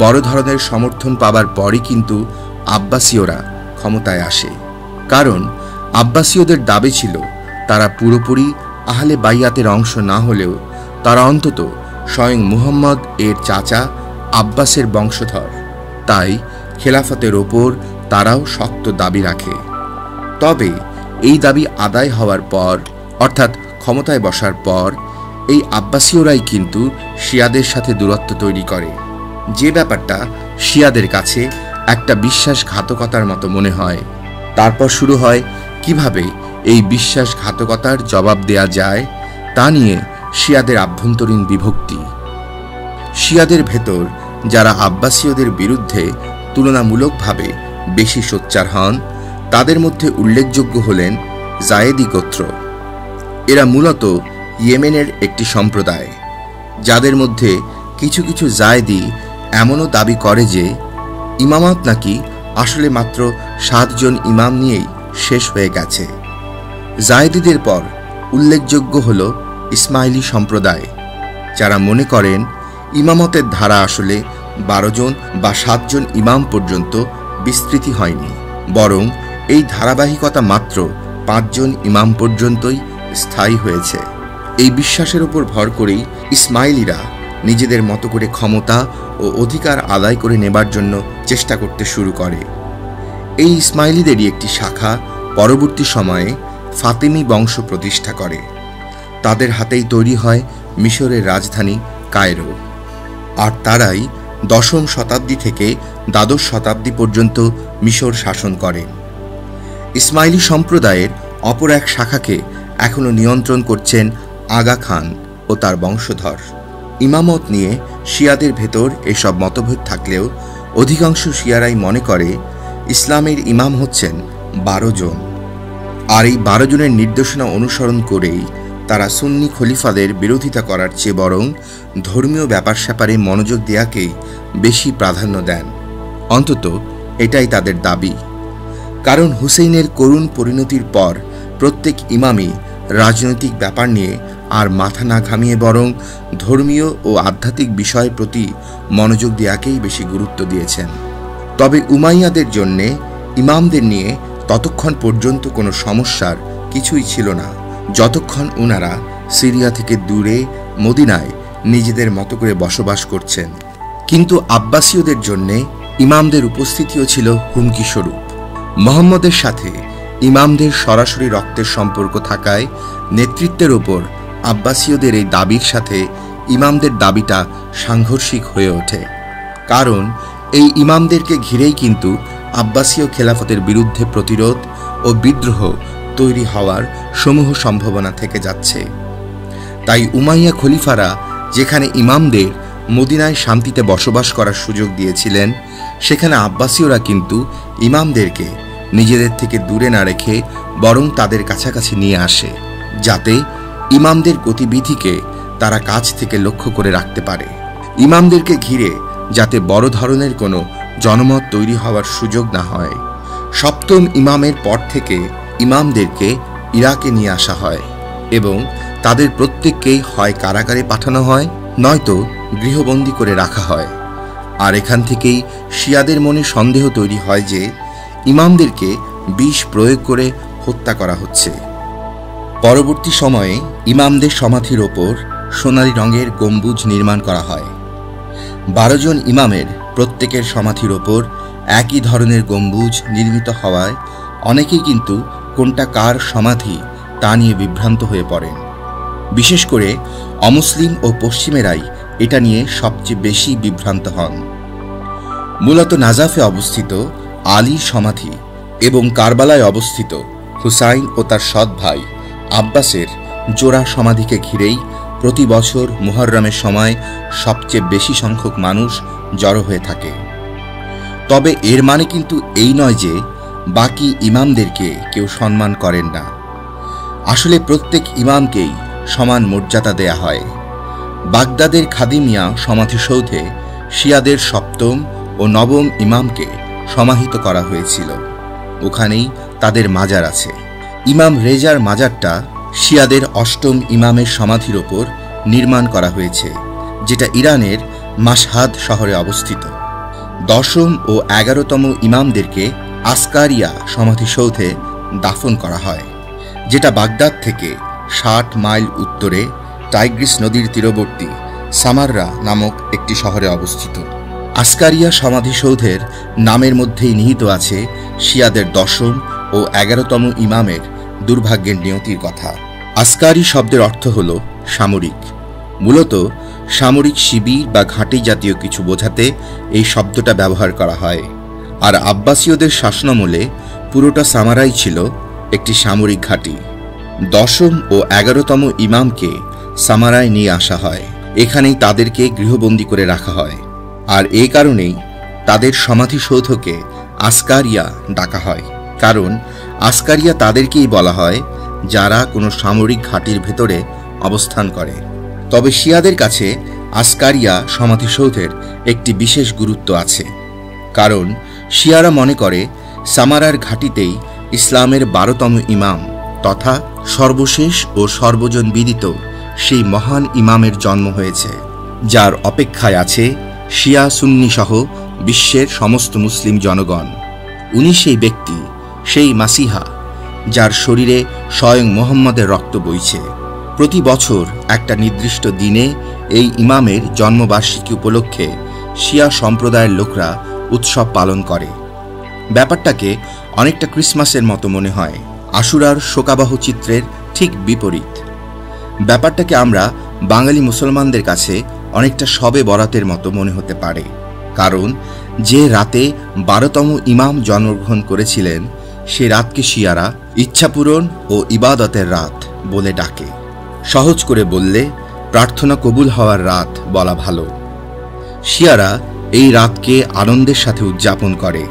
Speaker 2: বড় ধরনের সমর্থন পাবার পরই কিন্তু আব্বাসীয়রা ক্ষমতায় আসে। কারণ আব্বাসীয়দের দাবি ছিল তারা পুরোপুরি আহলে বাইয়াতের অংশ না হলেও তারা অন্তত স্বয়ং মুহাম্মদ এর চাচা আব্বাসের বংশধর। তাই খেলাফতের ওপর তারাও শক্ত দাবি রাখে। তবে এই দাবি আদায় হওয়ার পর, অর্থাৎ ক্ষমতায় বসার পর, এই আব্বাসীয়রাই কিন্তু শিয়াদের সাথে দূরত্ব তৈরি করে, যে ব্যাপারটা শিয়াদের কাছে একটা বিশ্বাসঘাতকতার মতো মনে হয়। তারপর শুরু হয় কিভাবে এই বিশ্বাসঘাতকতার জবাব দেয়া যায় তা নিয়ে শিয়াদের আভ্যন্তরীণ বিভক্তি। শিয়াদের ভেতর যারা আব্বাসীয়দের বিরুদ্ধে তুলনামূলকভাবে বেশি সোচ্চার হন তাদের মধ্যে উল্লেখযোগ্য হলেন জায়েদি গোত্র। এরা মূলত ইয়েমেনের একটি সম্প্রদায়, যাদের মধ্যে কিছু কিছু জায়েদি এমনও দাবি করে যে ইমামত নাকি আসলে মাত্র 7 জন ইমাম নিয়েই শেষ হয়ে গেছে। জায়েদিদের পর উল্লেখযোগ্য হল ইসমাইলি সম্প্রদায়, যারা মনে করেন ইমামতের ধারা আসলে 12 জন বা 7 জন ইমাম পর্যন্ত বিস্তৃতি হয়নি, বরং এই ধারাবাহিকতা মাত্র 5 জন ইমাম পর্যন্তই স্থায়ী হয়েছে। এই বিশ্বাসের উপর ভর করেই ইসমাইলিরা নিজেদের মতো করে ক্ষমতা ও অধিকার আদায় করে নেবার জন্য চেষ্টা করতে শুরু করে। এই ইসমাইলিদেরই একটি শাখা পরবর্তী সময়ে ফাতেমি বংশ প্রতিষ্ঠা করে। তাদের হাতেই তৈরি হয় মিশরের রাজধানী কায়রো, আর তারাই 10ম শতাব্দী থেকে দ্বাদশ শতাব্দী পর্যন্ত মিশর শাসন করে। ইসমাইলি সম্প্রদায়ের অপর এক শাখাকে এখনো নিয়ন্ত্রণ করছেন আগা খান ও তার বংশধর। ইমামত নিয়ে শিয়াদের ভেতর এসব মতভেদ থাকলেও অধিকাংশ শিয়ারাই মনে করে ইসলামের ইমাম হচ্ছেন 12 জন, আর এই 12 জনের নির্দেশনা অনুসরণ করেই তারা সুন্নি খলিফাদের বিরোধিতা করার চেয়ে বরং ধর্মীয় ব্যাপার স্যাপারে মনোযোগ দেওয়াকেই বেশি প্রাধান্য দেন। অন্তত এটাই তাদের দাবি। কারণ হুসেইনের করুণ পরিণতির পর প্রত্যেক ইমামই রাজনৈতিক ব্যাপার নিয়ে আর মাথা না ঘামিয়ে বরং ধর্মীয় ও আধ্যাত্মিক বিষয়ের প্রতি মনোযোগ দেওয়াকেই বেশি গুরুত্ব দিয়েছেন। তবে উমাইয়াদের জন্যে ইমামদের নিয়ে ততক্ষণ পর্যন্ত কোনো সমস্যার কিছুই ছিল না, যতক্ষণ ওনারা সিরিয়া থেকে দূরে মদিনায় নিজেদের মতো করে বসবাস করছেন। কিন্তু আব্বাসীয়দের জন্যে ইমামদের উপস্থিতিও ছিল হুমকি স্বরূপ। মুহাম্মদের সাথে ইমামদের সরাসরি রক্তের সম্পর্ক থাকায় নেতৃত্বের ওপর আব্বাসীয়দের এই দাবির সাথে ইমামদের দাবিটা সাংঘর্ষিক হয়ে ওঠে। কারণ এই ইমামদেরকে ঘিরেই কিন্তু আব্বাসীয় খেলাফতের বিরুদ্ধে প্রতিরোধ ও বিদ্রোহ তৈরি হওয়ার সমূহ সম্ভাবনা থেকে যাচ্ছে। তাই উমাইয়া খলিফারা যেখানে ইমামদের মদিনায় শান্তিতে বসবাস করার সুযোগ দিয়েছিলেন, সেখানে আব্বাসীয়রা কিন্তু ইমামদেরকে নিজেদের থেকে দূরে না রেখে বরং তাদের কাছাকাছি নিয়ে আসে, যাতে ইমামদের গতিবিধিকে তারা কাছ থেকে লক্ষ্য করে রাখতে পারে। ইমামদেরকে ঘিরে যাতে বড় ধরনের কোনো জনমত তৈরি হওয়ার সুযোগ না হয়। 7ম ইমামের পর থেকে ইমামদেরকে ইরাকে নিয়ে আসা হয় এবং তাদের প্রত্যেককেই হয় কারাগারে পাঠানো হয়, নয়তো গৃহবন্দী করে রাখা হয়। আর এখান থেকেই শিয়াদের মনে সন্দেহ তৈরি হয় যে ইমামদেরকে বিষ প্রয়োগ করে হত্যা করা হচ্ছে। পরবর্তী সময়ে ইমামদের সমাধির ওপর সোনালী রঙের গম্বুজ নির্মাণ করা হয়। 12 জন ইমামের প্রত্যেকের সমাধির ওপর একই ধরনের গম্বুজ নির্মিত হওয়ায় অনেকেই কিন্তু কোনটা কার সমাধি তা নিয়ে বিভ্রান্ত হয়ে পড়েন। বিশেষ করে অমুসলিম ও পশ্চিমেরাই এটা নিয়ে সবচেয়ে বেশি বিভ্রান্ত হন। মূলত নাজাফে অবস্থিত আলীর সমাধি এবং কারবালায় অবস্থিত হুসাইন ও তার সৎ ভাই আব্বাসের জোড়া সমাধিকে ঘিরেই প্রতি বছর মুহররমের সময় সবচেয়ে বেশি সংখ্যক মানুষ জড়ো হয়ে থাকে। তবে এর মানে কিন্তু এই নয় যে বাকি ইমামদেরকে কেউ সম্মান করেন না। আসলে প্রত্যেক ইমামকেই সমান মর্যাদা দেয়া হয়। বাগদাদের খাদিমিয়া সমাধিসৌধে শিয়াদের 7ম ও 9ম ইমামকে সমাহিত করা হয়েছিল। ওখানেই তাদের মাজার আছে। ইমাম রেজার মাজারটা শিয়াদের 8ম ইমামের সমাধির ওপর নির্মাণ করা হয়েছে, যেটা ইরানের মাশহাদ শহরে অবস্থিত। 10ম ও 11তম ইমামদেরকে আসকারিয়া সমাধিসৌধে দাফন করা হয়, যেটা বাগদাদ থেকে 60 মাইল উত্তরে টাইগ্রিস নদীর তীরবর্তী সামাররা নামক একটি শহরে অবস্থিত। আসকারিয়া সমাধিসৌধের নামের মধ্যেই নিহিত আছে শিয়াদের 10ম ও 11তম ইমামের দুর্ভাগ্যের নিয়তির কথা। আসকারি শব্দের অর্থ হল সামরিক। মূলত সামরিক শিবির বা ঘাঁটি জাতীয় কিছু বোঝাতে এই শব্দটা ব্যবহার করা হয়। আর আব্বাসীয়দের শাসনামলে পুরোটা সামারাই ছিল একটি সামরিক ঘাঁটি। 10ম ও 11তম ইমামকে সামারায় নিয়ে আসা হয়। এখানেই তাদেরকে গৃহবন্দী করে রাখা হয়। আর এই কারণেই তাদের সমাধিসৌধকে আসকারিয়া ডাকা হয়, কারণ আসকারিয়া তাদেরকেই বলা হয় যারা কোনো সামরিক ঘাঁটির ভেতরে অবস্থান করে। তবে শিয়াদের কাছে আসকারিয়া সমাধিসৌধের একটি বিশেষ গুরুত্ব আছে, কারণ শিয়ারা মনে করে সামারার ঘাঁটিতেই ইসলামের 12তম ইমাম তথা সর্বশেষ ও সর্বজন বিদিত সেই মহান ইমামের জন্ম হয়েছে, যার অপেক্ষায় আছে শিয়া সুন্নি সহ বিশ্বের সমস্ত মুসলিম জনগণ। উনি সেই ব্যক্তি, সেই মাসিহা, যার শরীরে স্বয়ং মুহাম্মদের রক্ত বইছে। প্রতি বছর একটা নির্দিষ্ট দিনে এই ইমামের জন্মবার্ষিকী উপলক্ষে শিয়া সম্প্রদায়ের লোকরা উৎসব পালন করে। ব্যাপারটাকে অনেকটা ক্রিসমাসের মতো মনে হয়, আশুরার শোকাবহ চিত্রের ঠিক বিপরীত। ব্যাপারটাকে আমরা বাঙালি মুসলমানদের কাছে অনেকটা শবে বরাতের মতো মনে হতে পারে, কারণ যে রাতে 12তম ইমাম জন্মগ্রহণ করেছিলেন সে রাতকে শিয়ারা ইচ্ছাপূরণ ও ইবাদতের রাত বলে ডাকে। সহজ করে বললে প্রার্থনা কবুল হওয়ার রাত বলা ভালো। শিয়ারা এই রাতকে আনন্দের সাথে উদযাপন করে।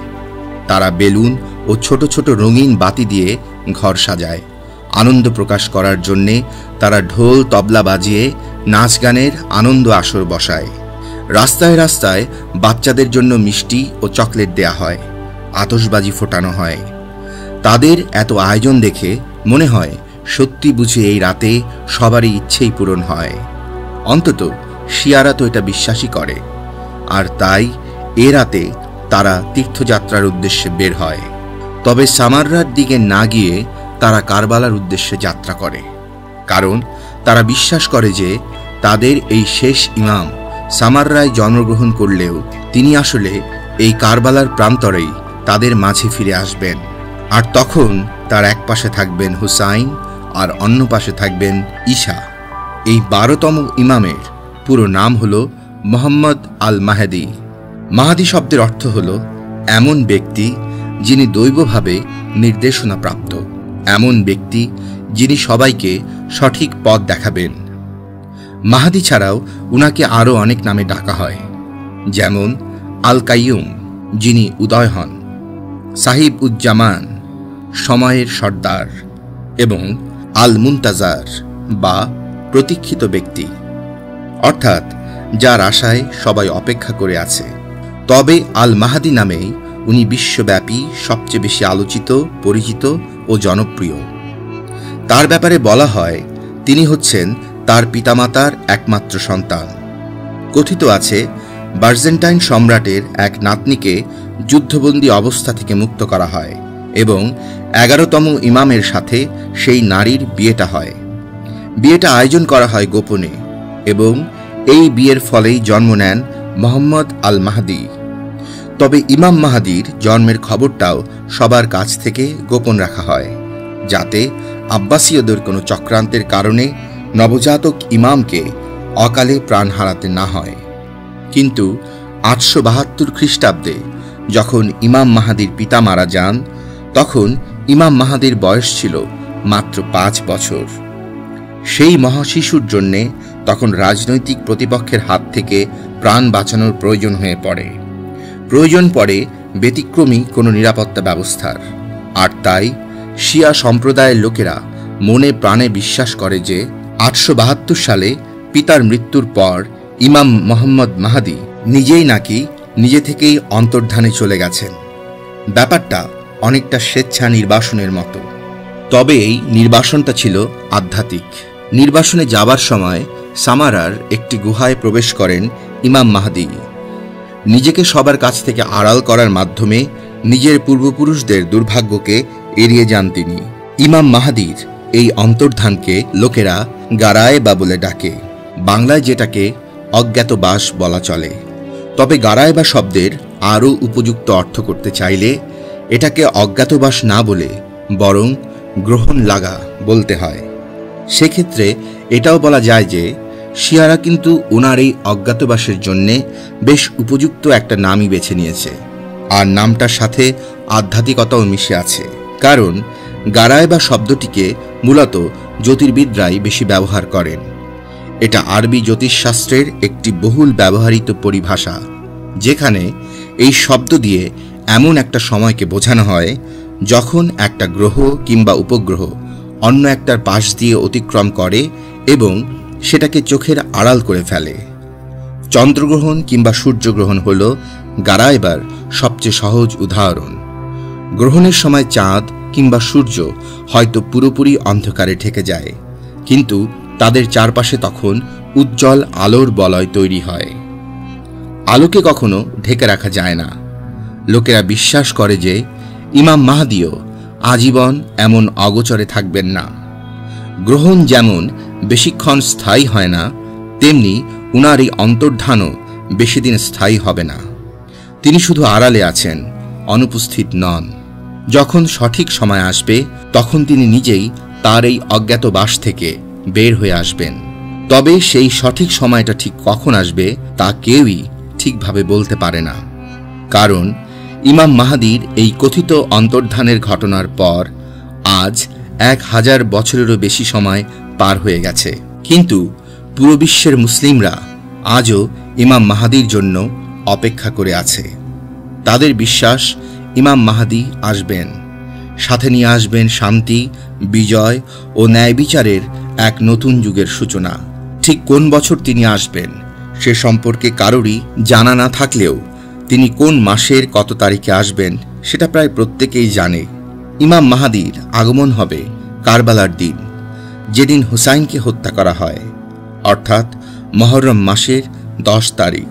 Speaker 2: তারা বেলুন ও ছোট ছোট রঙিন বাতি দিয়ে ঘর সাজায়। আনন্দ প্রকাশ করার জন্যে তারা ঢোল তবলা বাজিয়ে নাচ গানের আনন্দ আসর বসায়। রাস্তায় রাস্তায় বাচ্চাদের জন্য মিষ্টি ও চকলেট দেয়া হয়, আতশবাজি ফোটানো হয়। তাদের এত আয়োজন দেখে মনে হয় সত্যি বুঝি এই রাতে সবারই ইচ্ছেই পূরণ হয়। অন্তত শিয়ারা তো এটা বিশ্বাসই করে, আর তাই এ রাতে তারা তীর্থযাত্রার উদ্দেশ্যে বের হয়। তবে সামাররার দিকে না গিয়ে তারা কারবালার উদ্দেশ্যে যাত্রা করে, কারণ তারা বিশ্বাস করে যে তাদের এই শেষ ইমাম সামাররায় জন্মগ্রহণ করলেও তিনি আসলে এই কারবালার প্রান্তরেই তাদের মাঝে ফিরে আসবেন। আর তখন তার এক পাশে থাকবেন হুসাইন আর অন্য পাশে থাকবেন ঈসা। এই 12তম ইমামের পুরো নাম হল মুহাম্মদ আল মাহদি। মাহাদি শব্দের অর্থ হল এমন ব্যক্তি যিনি দৈবভাবে নির্দেশনা প্রাপ্ত, এমন ব্যক্তি যিনি সবাইকে সঠিক পথ দেখাবেন। মাহাদি ছাড়াও উনাকে আরও অনেক নামে ডাকা হয়, যেমন আল কাইয়ুম যিনি উদয় হন, সাহিব উজ্জামান সময়ের সর্দার, এবং আল মুনতাজার বা প্রতীক্ষিত ব্যক্তি, অর্থাৎ যার আশায় সবাই অপেক্ষা করে আছে। তবে আল মাহাদি নামেই উনি বিশ্বব্যাপী সবচেয়ে বেশি আলোচিত, পরিচিত ও জনপ্রিয়। তার ব্যাপারে বলা হয় তিনি হচ্ছেন তার পিতামাতার একমাত্র সন্তান। কথিত আছে বার্জেন্টাইন সম্রাটের এক নাতনিকে যুদ্ধবন্দী অবস্থা থেকে মুক্ত করা হয় এবং 11তম ইমামের সাথে সেই নারীর বিয়েটা হয়। বিয়েটা আয়োজন করা হয় গোপনে এবং এই বিয়ের ফলেই জন্ম নেন মুহাম্মদ আল মাহদি। তবে ইমাম মাহাদির জন্মের খবরটাও সবার কাছ থেকে গোপন রাখা হয়, যাতে আব্বাসীয়দের কোনো চক্রান্তের কারণে নবজাতক ইমামকে অকালে প্রাণ হারাতে না হয়। কিন্তু 872 খ্রিস্টাব্দে যখন ইমাম মাহাদির পিতা মারা যান, তখন ইমাম মাহাদির বয়স ছিল মাত্র 5 বছর। সেই মহাশিশুর জন্যে তখন রাজনৈতিক প্রতিপক্ষের হাত থেকে প্রাণ বাঁচানোর প্রয়োজন হয়ে পড়ে। প্রয়োজন পড়ে ব্যতিক্রমী কোনো নিরাপত্তা ব্যবস্থার। আর তাই শিয়া সম্প্রদায়ের লোকেরা মনে প্রাণে বিশ্বাস করে যে 872 সালে পিতার মৃত্যুর পর ইমাম মুহাম্মদ মাহাদি নিজেই নাকি নিজে থেকেই অন্তর্ধানে চলে গেছেন। ব্যাপারটা অনেকটা স্বেচ্ছা নির্বাসনের মতো। তবে এই নির্বাসনটা ছিল আধ্যাত্মিক। নির্বাসনে যাবার সময় সামারার একটি গুহায় প্রবেশ করেন ইমাম মাহাদি। নিজেকে সবার কাছ থেকে আড়াল করার মাধ্যমে নিজের পূর্বপুরুষদের দুর্ভাগ্যকে এড়িয়ে যান তিনি। ইমাম মাহাদির এই অন্তর্ধানকে লোকেরা গারায় বা বলে ডাকে, বাংলায় যেটাকে অজ্ঞাতবাস বলা চলে। তবে গারায় বা শব্দের আরও উপযুক্ত অর্থ করতে চাইলে এটাকে অজ্ঞাতবাস না বলে বরং গ্রহণ লাগা বলতে হয়। সেক্ষেত্রে এটাও বলা যায় যে শিয়ারা কিন্তু ওনার এই অজ্ঞাতবাসের জন্যে বেশ উপযুক্ত একটা নামই বেছে নিয়েছে, আর নামটার সাথে আধ্যাত্মিকতাও মিশে আছে। কারণ গারায় বা শব্দটিকে মূলত জ্যোতির্বিদরাই বেশি ব্যবহার করেন। এটা আরবি জ্যোতিষশাস্ত্রের একটি বহুল ব্যবহৃত পরিভাষা, যেখানে এই শব্দ দিয়ে এমন একটা সময়কে বোঝানো হয় যখন একটা গ্রহ কিংবা উপগ্রহ অন্য একটার পাশ দিয়ে অতিক্রম করে এবং সেটাকে চোখের আড়াল করে ফেলে। চন্দ্রগ্রহণ কিংবা সূর্যগ্রহণ হল গারায়বার সবচেয়ে সহজ উদাহরণ। গ্রহণের সময় চাঁদ কিংবা সূর্য হয়তো পুরোপুরি অন্ধকারে ঢেকে যায়, কিন্তু তাদের চারপাশে তখন উজ্জ্বল আলোর বলয় তৈরি হয়। আলোকে কখনো ঢেকে রাখা যায় না। লোকেরা বিশ্বাস করে যে ইমাম মাহাদিও আজীবন এমন অগোচরে থাকবেন না। গ্রহণ যেমন বেশিক্ষণ স্থায়ী হয় না, তেমনি উনার এই অন্তর্ধানও বেশি দিন স্থায়ী হবে না। তিনি শুধু আড়ালে আছেন, অনুপস্থিত নন। যখন সঠিক সময় আসবে তখন তিনি নিজেই তার এই অজ্ঞাতবাস থেকে বের হয়ে আসবেন। তবে সেই সঠিক সময়টা ঠিক কখন আসবে তা কেউই ঠিকভাবে বলতে পারে না। কারণ ইমাম মাহদীর এই কথিত অন্তর্ধানের ঘটনার পর আজ 1000 বছরেরও বেশি সময় পার হয়ে গেছে। কিন্তু পুরো বিশ্বের মুসলিমরা আজও ইমাম মাহদীর জন্য অপেক্ষা করে আছে। তাদের বিশ্বাস ইমাম মাহদী আসবেন, সাথে নিয়ে আসবেন শান্তি, বিজয় ও ন্যায় বিচারের এক নতুন যুগের সূচনা। ঠিক কোন বছর তিনি আসবেন সে সম্পর্কে কারোরই জানা না থাকলেও তিনি কোন মাসের কত তারিখে আসবেন সেটা প্রায় প্রত্যেকেই জানে। ইমাম মাহদীর আগমন হবে কারবালার দিন, যেদিন হুসাইনকে হত্যা করা হয়, অর্থাৎ মুহররম মাসের 10 তারিখ।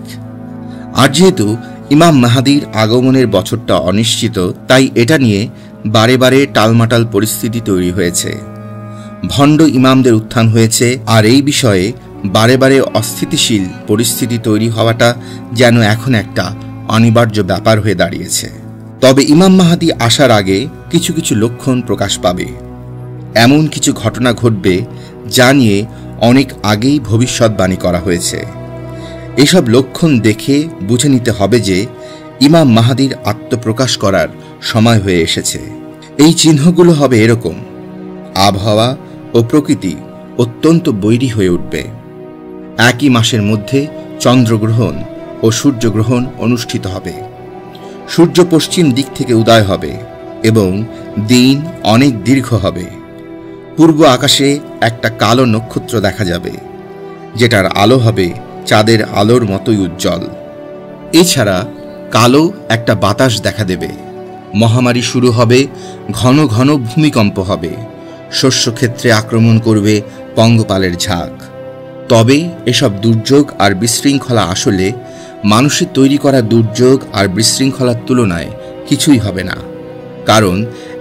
Speaker 2: আর যেহেতু ইমাম মাহদীর আগমনের বছরটা অনিশ্চিত, তাই এটা নিয়ে বারে বারে টালমাটাল পরিস্থিতি তৈরি হয়েছে। ভণ্ড ইমামদের উত্থান হয়েছে, আর এই বিষয়ে বারে বারে অস্থিতিশীল পরিস্থিতি তৈরি হওয়াটা যেন এখন একটা অনিবার্য ব্যাপার হয়ে দাঁড়িয়েছে। তবে ইমাম মাহদী আসার আগে কিছু কিছু লক্ষণ প্রকাশ পাবে, এমন কিছু ঘটনা ঘটবে যা নিয়ে অনেক আগেই ভবিষ্যৎবাণী করা হয়েছে। এসব লক্ষণ দেখে বুঝে নিতে হবে যে ইমাম মাহদীর আত্মপ্রকাশ করার সময় হয়ে এসেছে। এই চিহ্নগুলো হবে এরকম: আবহাওয়া ও প্রকৃতি অত্যন্ত বৈরী হয়ে উঠবে। একই মাসের মধ্যে চন্দ্রগ্রহণ ও সূর্যগ্রহণ অনুষ্ঠিত হবে। সূর্য পশ্চিম দিক থেকে উদয় হবে এবং দিন অনেক দীর্ঘ হবে। পূর্ব আকাশে একটা কালো নক্ষত্র দেখা যাবে, যেটার আলো হবে চাঁদের আলোর মতোই উজ্জ্বল। এছাড়া কালো একটা বাতাস দেখা দেবে। মহামারী শুরু হবে, ঘন ঘন ভূমিকম্প হবে, শস্যক্ষেত্রে আক্রমণ করবে পঙ্গপালের ঝাঁক। তবে এসব দুর্যোগ আর বিশৃঙ্খলা আসলে মানুষের তৈরি করা দুর্যোগ আর বিশৃঙ্খলার তুলনায় কিছুই হবে না। কারণ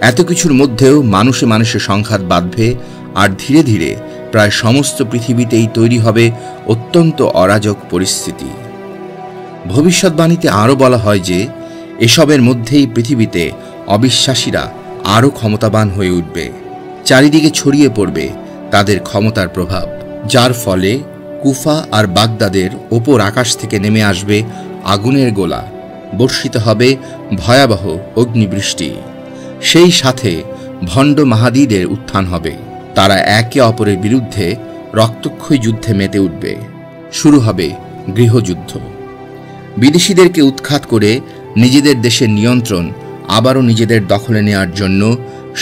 Speaker 2: এত কিছুর মধ্যেও মানুষে মানুষে সংঘাত বাঁধবে, আর ধীরে ধীরে প্রায় সমস্ত পৃথিবীতেই তৈরি হবে অত্যন্ত অরাজক পরিস্থিতি। ভবিষ্যৎবাণীতে আরও বলা হয় যে এসবের মধ্যেই পৃথিবীতে অবিশ্বাসীরা আরও ক্ষমতাবান হয়ে উঠবে। চারিদিকে ছড়িয়ে পড়বে তাদের ক্ষমতার প্রভাব, যার ফলে কুফা আর বাগদাদের ওপর আকাশ থেকে নেমে আসবে আগুনের গোলা, বর্ষিত হবে ভয়াবহ অগ্নিবৃষ্টি। সেই সাথে ভণ্ড মাহদীদের উত্থান হবে। তারা একে অপরের বিরুদ্ধে রক্তক্ষয়ী যুদ্ধে মেতে উঠবে। শুরু হবে গৃহযুদ্ধ। বিদেশিদেরকে উৎখাত করে নিজেদের দেশের নিয়ন্ত্রণ আবারও নিজেদের দখলে নেওয়ার জন্য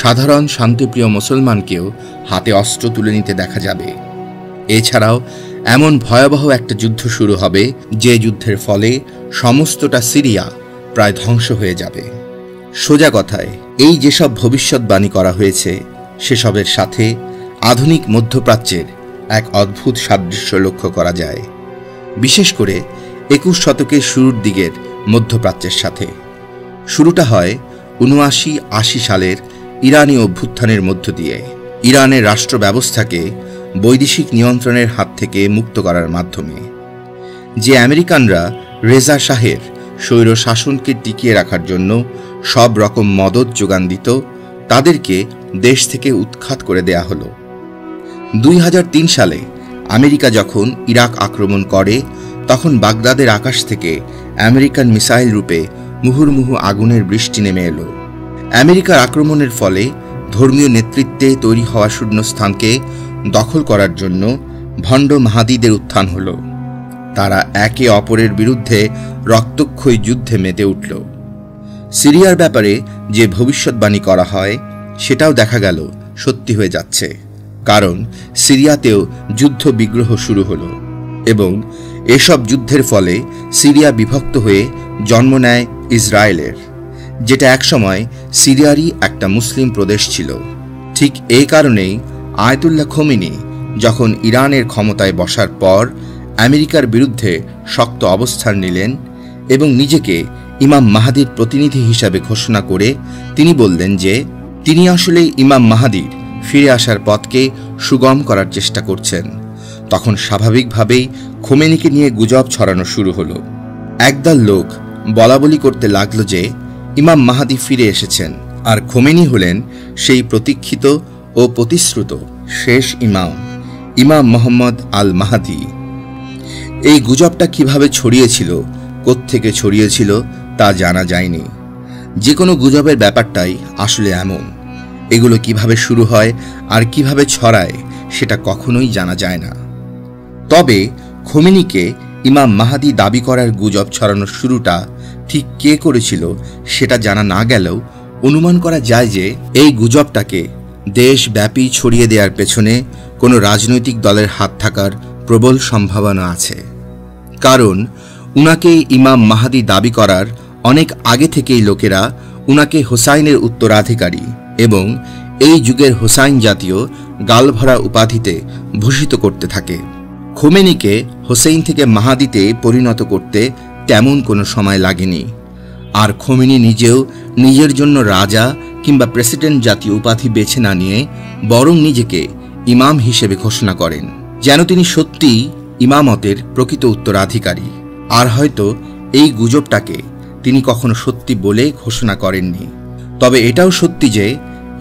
Speaker 2: সাধারণ শান্তিপ্রিয় মুসলমানকেও হাতে অস্ত্র তুলে নিতে দেখা যাবে। এছাড়াও এমন ভয়াবহ একটা যুদ্ধ শুরু হবে যে যুদ্ধের ফলে সমস্তটা সিরিয়া প্রায় ধ্বংস হয়ে যাবে। সোজা কথায় এই যেসব ভবিষ্যৎবাণী করা হয়েছে সেসবের সাথে আধুনিক মধ্যপ্রাচ্যের এক অদ্ভুত সাদৃশ্য লক্ষ্য করা যায়, বিশেষ করে 21 শতকের শুরুর দিকের মধ্যপ্রাচ্যের সাথে। শুরুটা হয় 79-80 সালের ইরানি অভ্যুত্থানের মধ্য দিয়ে। ইরানের রাষ্ট্র ব্যবস্থাকে বৈদেশিক নিয়ন্ত্রণের হাত থেকে মুক্ত করার মাধ্যমে। যে আমেরিকানরা রেজা শাহের স্বৈর শাসনকে টিকিয়ে রাখার জন্য সব রকম মদত যোগান দিত, তাদেরকে দেশ থেকে উৎখাত করে দেয়া হলো। 2003 সালে আমেরিকা যখন ইরাক আক্রমণ করে, তখন বাগদাদের আকাশ থেকে আমেরিকান মিসাইল রূপে মুহুর্মুহু আগুনের বৃষ্টি নেমে এলো। আমেরিকার আক্রমণের ফলে ধর্মীয় নেতৃত্বে তৈরি হওয়া শূন্যস্থানকে দখল করার জন্য ভণ্ড মাহদীদের উত্থান হল। তারা একে অপরের বিরুদ্ধে রক্তক্ষয়ী যুদ্ধে মেতে উঠল। সিরিয়ার ব্যাপারে যে ভবিষ্যৎবাণী করা হয় সেটাও দেখা গেল সত্যি হয়ে যাচ্ছে। কারণ সিরিয়াতেও যুদ্ধ বিগ্রহ শুরু হলো এবং এসব যুদ্ধের ফলে সিরিয়া বিভক্ত হয়ে জন্ম নেয় ইসরায়েলের, যেটা একসময় সিরিয়ারই একটা মুসলিম প্রদেশ ছিল। ঠিক এই কারণেই আয়াতুল্লাহ খোমেনি যখন ইরানের ক্ষমতায় বসার পর আমেরিকার বিরুদ্ধে শক্ত অবস্থান নিলেন এবং নিজেকে ইমাম মাহদীর প্রতিনিধি হিসাবে ঘোষণা করে তিনি বললেন যে তিনি আসলে ইমাম মাহদীর ফিরে আসার পথকে সুগম করার চেষ্টা করছেন, তখন স্বাভাবিকভাবেই খোমেনিকে নিয়ে গুজব ছড়ানো শুরু হলো। একদল লোক বলাবলি করতে লাগলো যে ইমাম মাহাদি ফিরে এসেছেন, আর খোমেনি হলেন সেই প্রতীক্ষিত ও প্রতিশ্রুত শেষ ইমাম, ইমাম মোহাম্মদ আল মাহাদি। এই গুজবটা কিভাবে ছড়িয়েছিল, কোত্থেকে ছড়িয়েছিল তা জানা যায়নি। যে কোনো গুজবের ব্যাপারটাই আসলে এমন, এগুলো কিভাবে শুরু হয় আর কিভাবে ছড়ায় সেটা কখনোই জানা যায় না। তবে খোমেনিকে ইমাম মাহাদি দাবি করার গুজব ছড়ানোর শুরুটা ঠিক কে করেছিল সেটা জানা না গেলেও অনুমান করা যায় যে এই গুজবটাকে দেশব্যাপী ছড়িয়ে দেওয়ার পেছনে কোনো রাজনৈতিক দলের হাত থাকার প্রবল সম্ভাবনা আছে। কারণ উনাকে ইমাম মাহাদি দাবি করার অনেক আগে থেকেই লোকেরা উনাকে হোসাইনের উত্তরাধিকারী এবং এই যুগের হোসাইন জাতীয় গালভরা উপাধিতে ভূষিত করতে থাকে। খোমেনিকে হোসেইন থেকে মাহাদিতে পরিণত করতে তেমন কোনো সময় লাগেনি, আর খোমেনি নিজেও নিজের জন্য রাজা কিংবা প্রেসিডেন্ট জাতীয় উপাধি বেছে না নিয়ে বরং নিজেকে ইমাম হিসেবে ঘোষণা করেন, যেন তিনি সত্যিই ইমামতের প্রকৃত উত্তরাধিকারী। আর হয়তো এই গুজবটাকে তিনি কখনো সত্যি বলে ঘোষণা করেননি, তবে এটাও সত্যি যে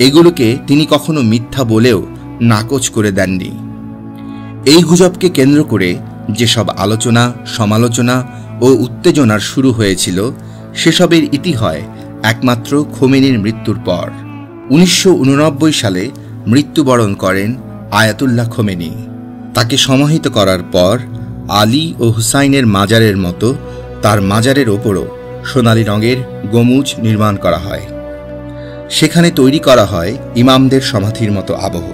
Speaker 2: এগুলোকে তিনি কখনো মিথ্যা বলেও নাকচ করে দেননি। এই গুজবকে কেন্দ্র করে যেসব আলোচনা, সমালোচনা ও উত্তেজনার শুরু হয়েছিল সেসবের ইতি হয় একমাত্র খোমেনির মৃত্যুর পর। 1989 সালে মৃত্যুবরণ করেন আয়াতুল্লাহ খোমেনি। তাকে সমাহিত করার পর আলী ও হুসাইনের মাজারের মতো তার মাজারের ওপরও সোনালী রঙের গম্বুজ নির্মাণ করা হয়। সেখানে তৈরি করা হয় ইমামদের সমাধির মতো আবহ।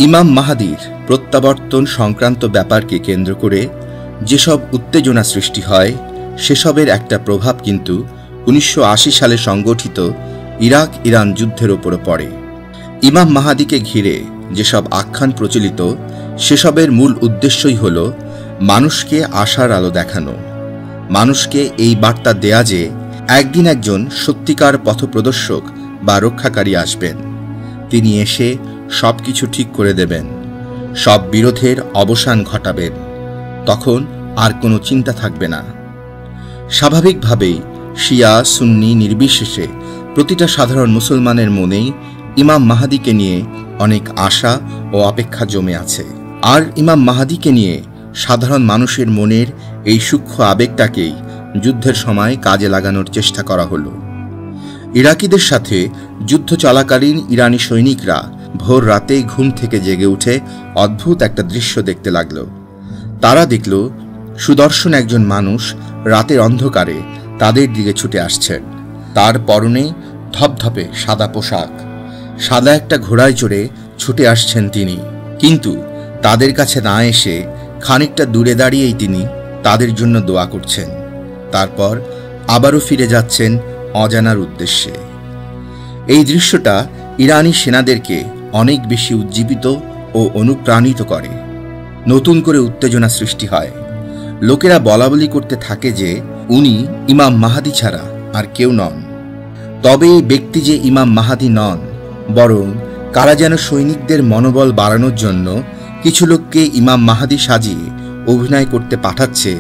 Speaker 2: ইমাম মাহাদির প্রত্যাবর্তন সংক্রান্ত ব্যাপারকে কেন্দ্র করে যেসব উত্তেজনা সৃষ্টি হয় সেসবের একটা প্রভাব কিন্তু 1980 সালে সংগঠিত ইরাক ইরান যুদ্ধের ওপরও পড়ে। ইমাম মাহাদিকে ঘিরে যেসব আখ্যান প্রচলিত সেসবের মূল উদ্দেশ্যই হল মানুষকে আশার আলো দেখানো, মানুষকে এই বার্তা দেয়া যে একদিন একজন সত্যিকার পথপ্রদর্শক বা রক্ষাকারী আসবেন। তিনি এসে সবকিছু ঠিক করে দেবেন, সব বিরোধের অবসান ঘটাবেন, তখন আর কোনো চিন্তা থাকবে না। স্বাভাবিকভাবেই শিয়া সুন্নি নির্বিশেষে প্রতিটা সাধারণ মুসলমানের মনেই ইমাম মাহাদিকে নিয়ে অনেক আশা ও অপেক্ষা জমে আছে। আর ইমাম মাহাদিকে নিয়ে সাধারণ মানুষের মনের এই সূক্ষ্ম আবেগটাকেই যুদ্ধের সময় কাজে লাগানোর চেষ্টা করা হলো। ইরাকিদের সাথে যুদ্ধ চলাকালীন ইরানি সৈনিকরা ভোর রাতেই ঘুম থেকে জেগে উঠে অদ্ভুত একটা দৃশ্য দেখতে লাগলো। তারা দেখল সুদর্শন একজন মানুষ রাতের অন্ধকারে তাদের দিকে ছুটে আসছেন। তার পরনে ধপধপে সাদা পোশাক, সাদা একটা ঘোড়ায় চড়ে ছুটে আসছেন তিনি। কিন্তু তাদের কাছে না এসে খানিকটা দূরে দাঁড়িয়েই তিনি তাদের জন্য দোয়া করছেন, তারপর আবারও ফিরে যাচ্ছেন অজানার উদ্দেশ্যে। এই দৃশ্যটা ইরানি সেনাদেরকে অনেক বেশি উজ্জীবিত ও অনুপ্রাণিত করে। নতুন করে উত্তেজনা সৃষ্টি হয়। লোকেরা বলাবলি করতে থাকে যে উনি ইমাম মাহাদি ছাড়া আর কেউ নন। তবে এই ব্যক্তি যে ইমাম মাহাদি নন, বরং কারা যেন সৈনিকদের মনোবল বাড়ানোর জন্য কিছু লোককে ইমাম মাহাদি সাজিয়ে অভিনয় করতে পাঠাচ্ছে,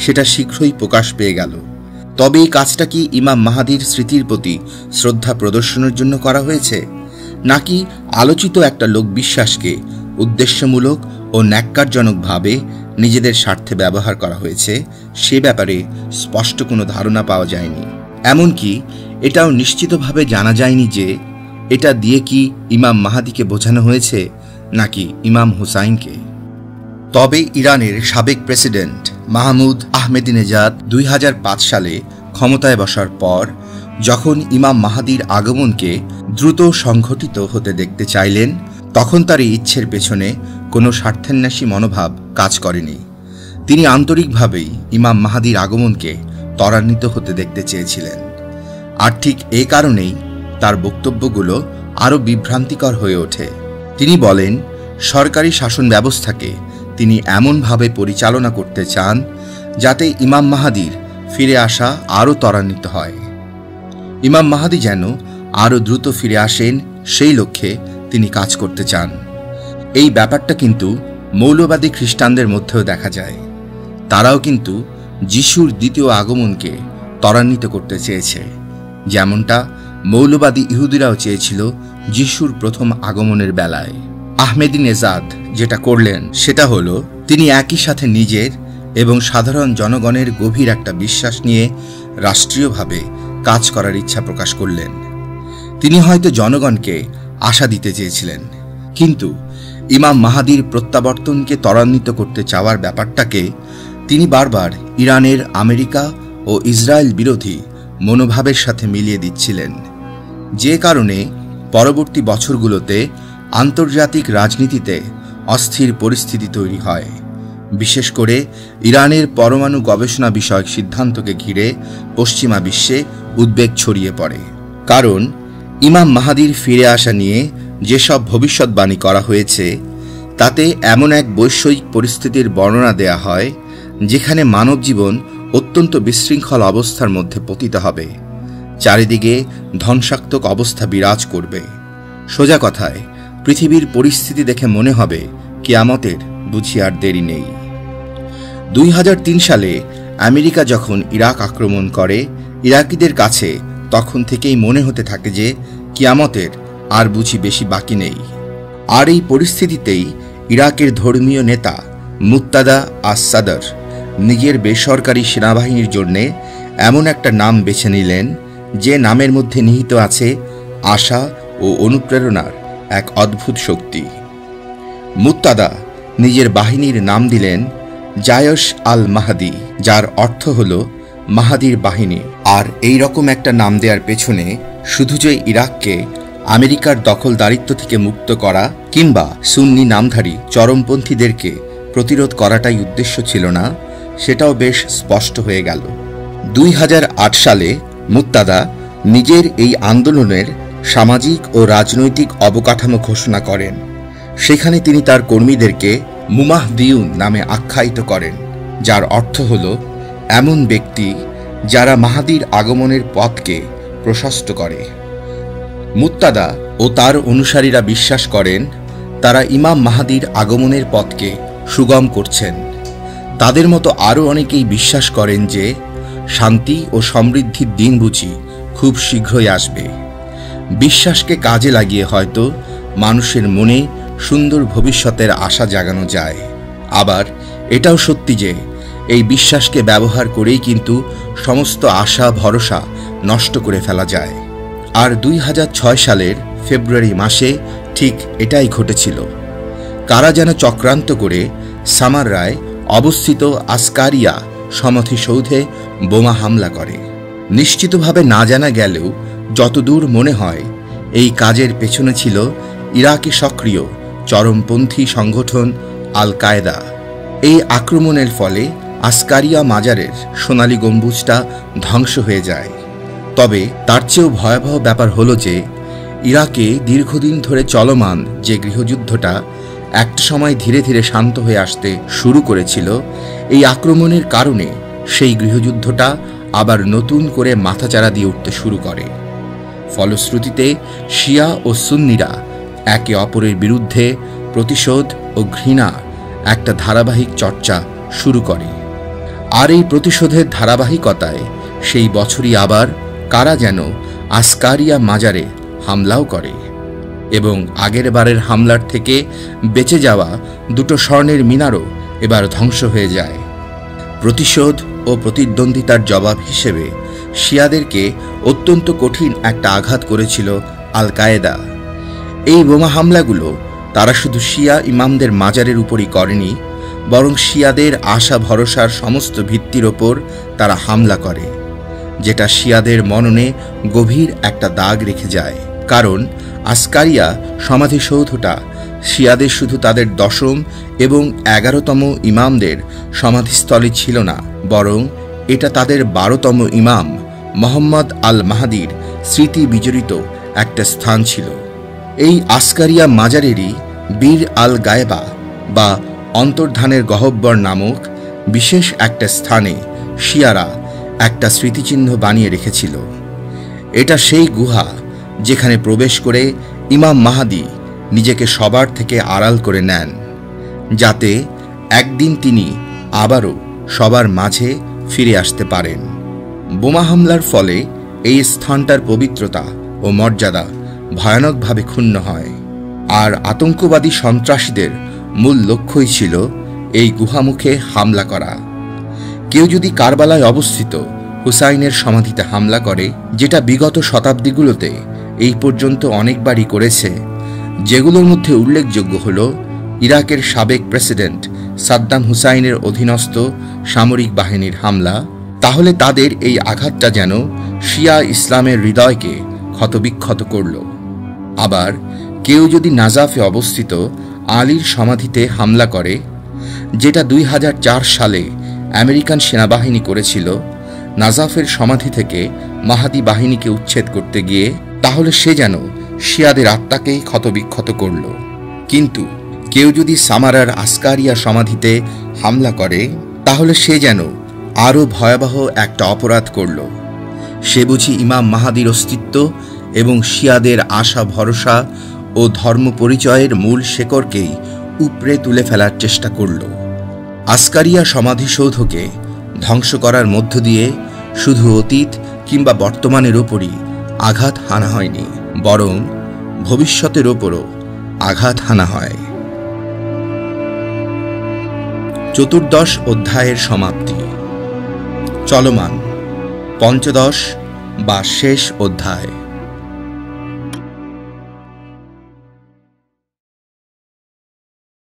Speaker 2: সেটা শীঘ্রই প্রকাশ পেয়ে গেল। তবে এই কাজটা কি ইমাম মাহাদির স্মৃতির প্রতি শ্রদ্ধা প্রদর্শনের জন্য করা হয়েছে, নাকি আলোচিত একটা লোক বিশ্বাসকে উদ্দেশ্যমূলক ও ন্যাক্কারজনকভাবে নিজেদের স্বার্থে ব্যবহার করা হয়েছে, সে ব্যাপারে স্পষ্ট কোনো ধারণা পাওয়া যায়নি। এমনকি এটাও নিশ্চিতভাবে জানা যায়নি যে এটা দিয়ে কি ইমাম মাহাদিকে বোঝানো হয়েছে নাকি ইমাম হুসাইনকে। তবে ইরানের সাবেক প্রেসিডেন্ট মাহমুদ আহমেদিনেজাদ 2005 সালে ক্ষমতায় বসার পর যখন ইমাম মাহাদির আগমনকে দ্রুত সংঘটিত হতে দেখতে চাইলেন, তখন তার ইচ্ছের পেছনে কোনো স্বার্থান্বেষী মনোভাব কাজ করেনি। তিনি আন্তরিকভাবেই ইমাম মাহাদির আগমনকে ত্বরান্বিত হতে দেখতে চেয়েছিলেন। আর ঠিক এই কারণেই তার বক্তব্যগুলো আরও বিভ্রান্তিকর হয়ে ওঠে। তিনি বলেন, সরকারি শাসন ব্যবস্থাকে তিনি এমনভাবে পরিচালনা করতে চান যাতে ইমাম মাহাদির ফিরে আসা আরও ত্বরান্বিত হয়। ইমাম মাহাদি যেন আরও দ্রুত ফিরে আসেন, সেই লক্ষ্যে তিনি কাজ করতে চান। এই ব্যাপারটা কিন্তু মৌলবাদী খ্রিস্টানদের মধ্যেও দেখা যায়। তারাও কিন্তু যিশুর দ্বিতীয় আগমনকে ত্বরান্বিত করতে চেয়েছে, যেমনটা মৌলবাদী ইহুদিরাও চেয়েছিল যিশুর প্রথম আগমনের বেলায়। আহমেদিনেজাদ যেটা করলেন সেটা হলো তিনি একই সাথে নিজের এবং সাধারণ জনগণের গভীর একটা বিশ্বাস নিয়ে রাষ্ট্রীয়ভাবে কাজ করার ইচ্ছা প্রকাশ করলেন। তিনি হয়তো জনগণকে আশা দিতে চেয়েছিলেন, কিন্তু ইমাম মাহাদির প্রত্যাবর্তনকে ত্বরান্বিত করতে চাওয়ার ব্যাপারটাকে তিনি বারবার ইরানের আমেরিকা ও ইসরায়েল বিরোধী মনোভাবের সাথে মিলিয়ে দিচ্ছিলেন, যে কারণে পরবর্তী বছরগুলোতে আন্তর্জাতিক রাজনীতিতে অস্থির পরিস্থিতি তৈরি হয়। বিশেষ করে ইরানের পরমাণু গবেষণা বিষয়ক সিদ্ধান্তকে ঘিরে পশ্চিমা বিশ্বে উদ্বেগ ছড়িয়ে পড়ে। কারণ ইমাম মাহাদির ফিরে আসা নিয়ে যেসব ভবিষ্যৎবাণী করা হয়েছে তাতে এমন এক বৈশ্বিক পরিস্থিতির বর্ণনা দেয়া হয় যেখানে মানব জীবন অত্যন্ত বিশৃঙ্খল অবস্থার মধ্যে পতিত হবে, চারিদিকে ধ্বংসাত্মক অবস্থা বিরাজ করবে। সোজা কথায় পৃথিবীর পরিস্থিতি দেখে মনে হবে কিয়ামতের বুঝি আর দেরি নেই। 2003 সালে আমেরিকা যখন ইরাক আক্রমণ করে, ইরাকিদের কাছে তখন থেকেই মনে হতে থাকে যে কিয়ামতের আর বুঝি বেশি বাকি নেই। আর এই পরিস্থিতিতেই ইরাকের ধর্মীয় নেতা মুক্তাদা আস সাদর নিজের বেসরকারি সেনাবাহিনীর জন্য এমন একটা নাম বেছে নিলেন যে নামের মধ্যে নিহিত আছে আশা ও অনুপ্রেরণার এক অদ্ভুত শক্তি। মুক্তাদা নিজের বাহিনীর নাম দিলেন জায়শ আল মাহাদি, যার অর্থ হল মাহাদির বাহিনী। আর এই রকম একটা নাম দেওয়ার পেছনে শুধু যে ইরাককে আমেরিকার দখলদারিত্ব থেকে মুক্ত করা কিংবা সুন্নি নামধারী চরমপন্থীদেরকে প্রতিরোধ করাটাই উদ্দেশ্য ছিল না, সেটাও বেশ স্পষ্ট হয়ে গেল। 2008 সালে মুক্তাদা নিজের এই আন্দোলনের সামাজিক ও রাজনৈতিক অবকাঠামো ঘোষণা করেন। সেখানে তিনি তার কর্মীদেরকে মুমাহদিউন নামে আখ্যায়িত করেন, যার অর্থ হল এমন ব্যক্তি যারা মাহাদির আগমনের পথকে প্রশস্ত করে। মুক্তাদা ও তার অনুসারীরা বিশ্বাস করেন তারা ইমাম মাহাদির আগমনের পথকে সুগম করছেন। তাদের মতো আরও অনেকেই বিশ্বাস করেন যে শান্তি ও সমৃদ্ধির দিন বুঝি খুব শীঘ্রই আসবে। বিশ্বাসকে কাজে লাগিয়ে হয়তো মানুষের মনে সুন্দর ভবিষ্যতের আশা জাগানো যায়। আবার এটাও সত্যি যে এই বিশ্বাসকে ব্যবহার করেই কিন্তু সমস্ত আশা ভরসা নষ্ট করে ফেলা যায়। আর 2006 সালের ফেব্রুয়ারি মাসে ঠিক এটাই ঘটেছিল। কারা যেন চক্রান্ত করে সামাররায় অবস্থিত আসকারিয়া সমাধিসৌধে বোমা হামলা করে। নিশ্চিতভাবে না জানা গেলেও যতদূর মনে হয় এই কাজের পেছনে ছিল ইরাকে সক্রিয় চরমপন্থী সংগঠন আল কায়েদা। এই আক্রমণের ফলে আসকারিয়া মাজারের সোনালী গম্বুজটা ধ্বংস হয়ে যায়। তবে তার চেয়েও ভয়াবহ ব্যাপার হলো যে ইরাকে দীর্ঘদিন ধরে চলমান যে গৃহযুদ্ধটা একটা সময় ধীরে ধীরে শান্ত হয়ে আসতে শুরু করেছিল, এই আক্রমণের কারণে সেই গৃহযুদ্ধটা আবার নতুন করে মাথাচাড়া দিয়ে উঠতে শুরু করে। ফলশ্রুতিতে শিয়া ও সুন্নিরা একে অপরের বিরুদ্ধে প্রতিশোধ ও ঘৃণা একটা ধারাবাহিক চর্চা শুরু করে। আর এই প্রতিশোধের ধারাবাহিকতায় সেই বছরই আবার কারা যেন আসকারিয়া মাজারে হামলাও করে এবং আগের বারের হামলার থেকে বেঁচে যাওয়া দুটো স্বর্ণের মিনারও এবার ধ্বংস হয়ে যায়। প্রতিশোধ ও প্রতিদ্বন্দ্বিতার জবাব হিসেবে শিয়াদেরকে অত্যন্ত কঠিন একটা আঘাত করেছিল আল কায়েদা। এই বোমা হামলাগুলো তারা শুধু শিয়া ইমামদের মাজারের উপরই করেনি, বরং শিয়াদের আশা ভরসার সমস্ত ভিত্তির ওপর তারা হামলা করে, যেটা শিয়াদের মননে গভীর একটা দাগ রেখে যায়। কারণ আসকারিয়া সমাধিসৌধটা শিয়াদের শুধু তাদের 10ম এবং 11তম ইমামদের সমাধিস্থলে ছিল না, বরং এটা তাদের 12তম ইমাম মোহাম্মদ আল মাহাদির স্মৃতি বিজড়িত একটা স্থান ছিল। এই আসকারিয়া মাজারেরই বীর আল গায়েবা বা অন্তর্ধানের গহব্বর নামক বিশেষ একটা স্থানে শিয়ারা একটা স্মৃতিচিহ্ন বানিয়ে রেখেছিল। এটা সেই গুহা যেখানে প্রবেশ করে ইমাম মাহাদি নিজেকে সবার থেকে আড়াল করে নেন, যাতে একদিন তিনি আবারও সবার মাঝে ফিরে আসতে পারেন। বোমা হামলার ফলে এই স্থানটার পবিত্রতা ও মর্যাদা ভয়ানকভাবে ক্ষুণ্ণ হয়, আর আতঙ্কবাদী সন্ত্রাসীদের মূল লক্ষ্যই ছিল এই গুহামুখে হামলা করা। কেউ যদি কারবালায় অবস্থিত হুসাইনের সমাধিতে হামলা করে, যেটা বিগত শতাব্দীগুলোতে এই পর্যন্ত অনেকবারই করেছে, যেগুলোর মধ্যে উল্লেখযোগ্য হল ইরাকের সাবেক প্রেসিডেন্ট সাদ্দাম হুসাইনের অধীনস্থ সামরিক বাহিনীর হামলা, তাহলে তাদের এই আঘাতটা যেন শিয়া ইসলামের হৃদয়কে ক্ষতবিক্ষত করল। আবার কেউ যদি নাজাফে অবস্থিত আলীর সমাধিতে হামলা করে, যেটা 2004 সালে আমেরিকান সেনাবাহিনী করেছিল নাজাফের সমাধি থেকে মাহাদি বাহিনীকে উচ্ছেদ করতে গিয়ে, তাহলে সে যেন শিয়াদের আত্মাকেই ক্ষতবিক্ষত করল। কিন্তু কেউ যদি সামারার আসকারিয়া সমাধিতে হামলা করে, তাহলে সে যেন আরও ভয়াবহ একটা অপরাধ করল। সে বুঝি ইমাম মাহাদির অস্তিত্ব এবং শিয়াদের আশা ভরসা ও ধর্ম পরিচয়ের মূল শেকড়কেই উপড়ে তুলে ফেলার চেষ্টা করল। আসকারিয়া সমাধিসৌধকে ধ্বংস করার মধ্য দিয়ে শুধু অতীত কিংবা বর্তমানের ওপরই আঘাত হানা হয়নি, বরং ভবিষ্যতের ওপরও আঘাত হানা হয়। 14 অধ্যায়ের সমাপ্তি। চলমান 15 বা শেষ অধ্যায়।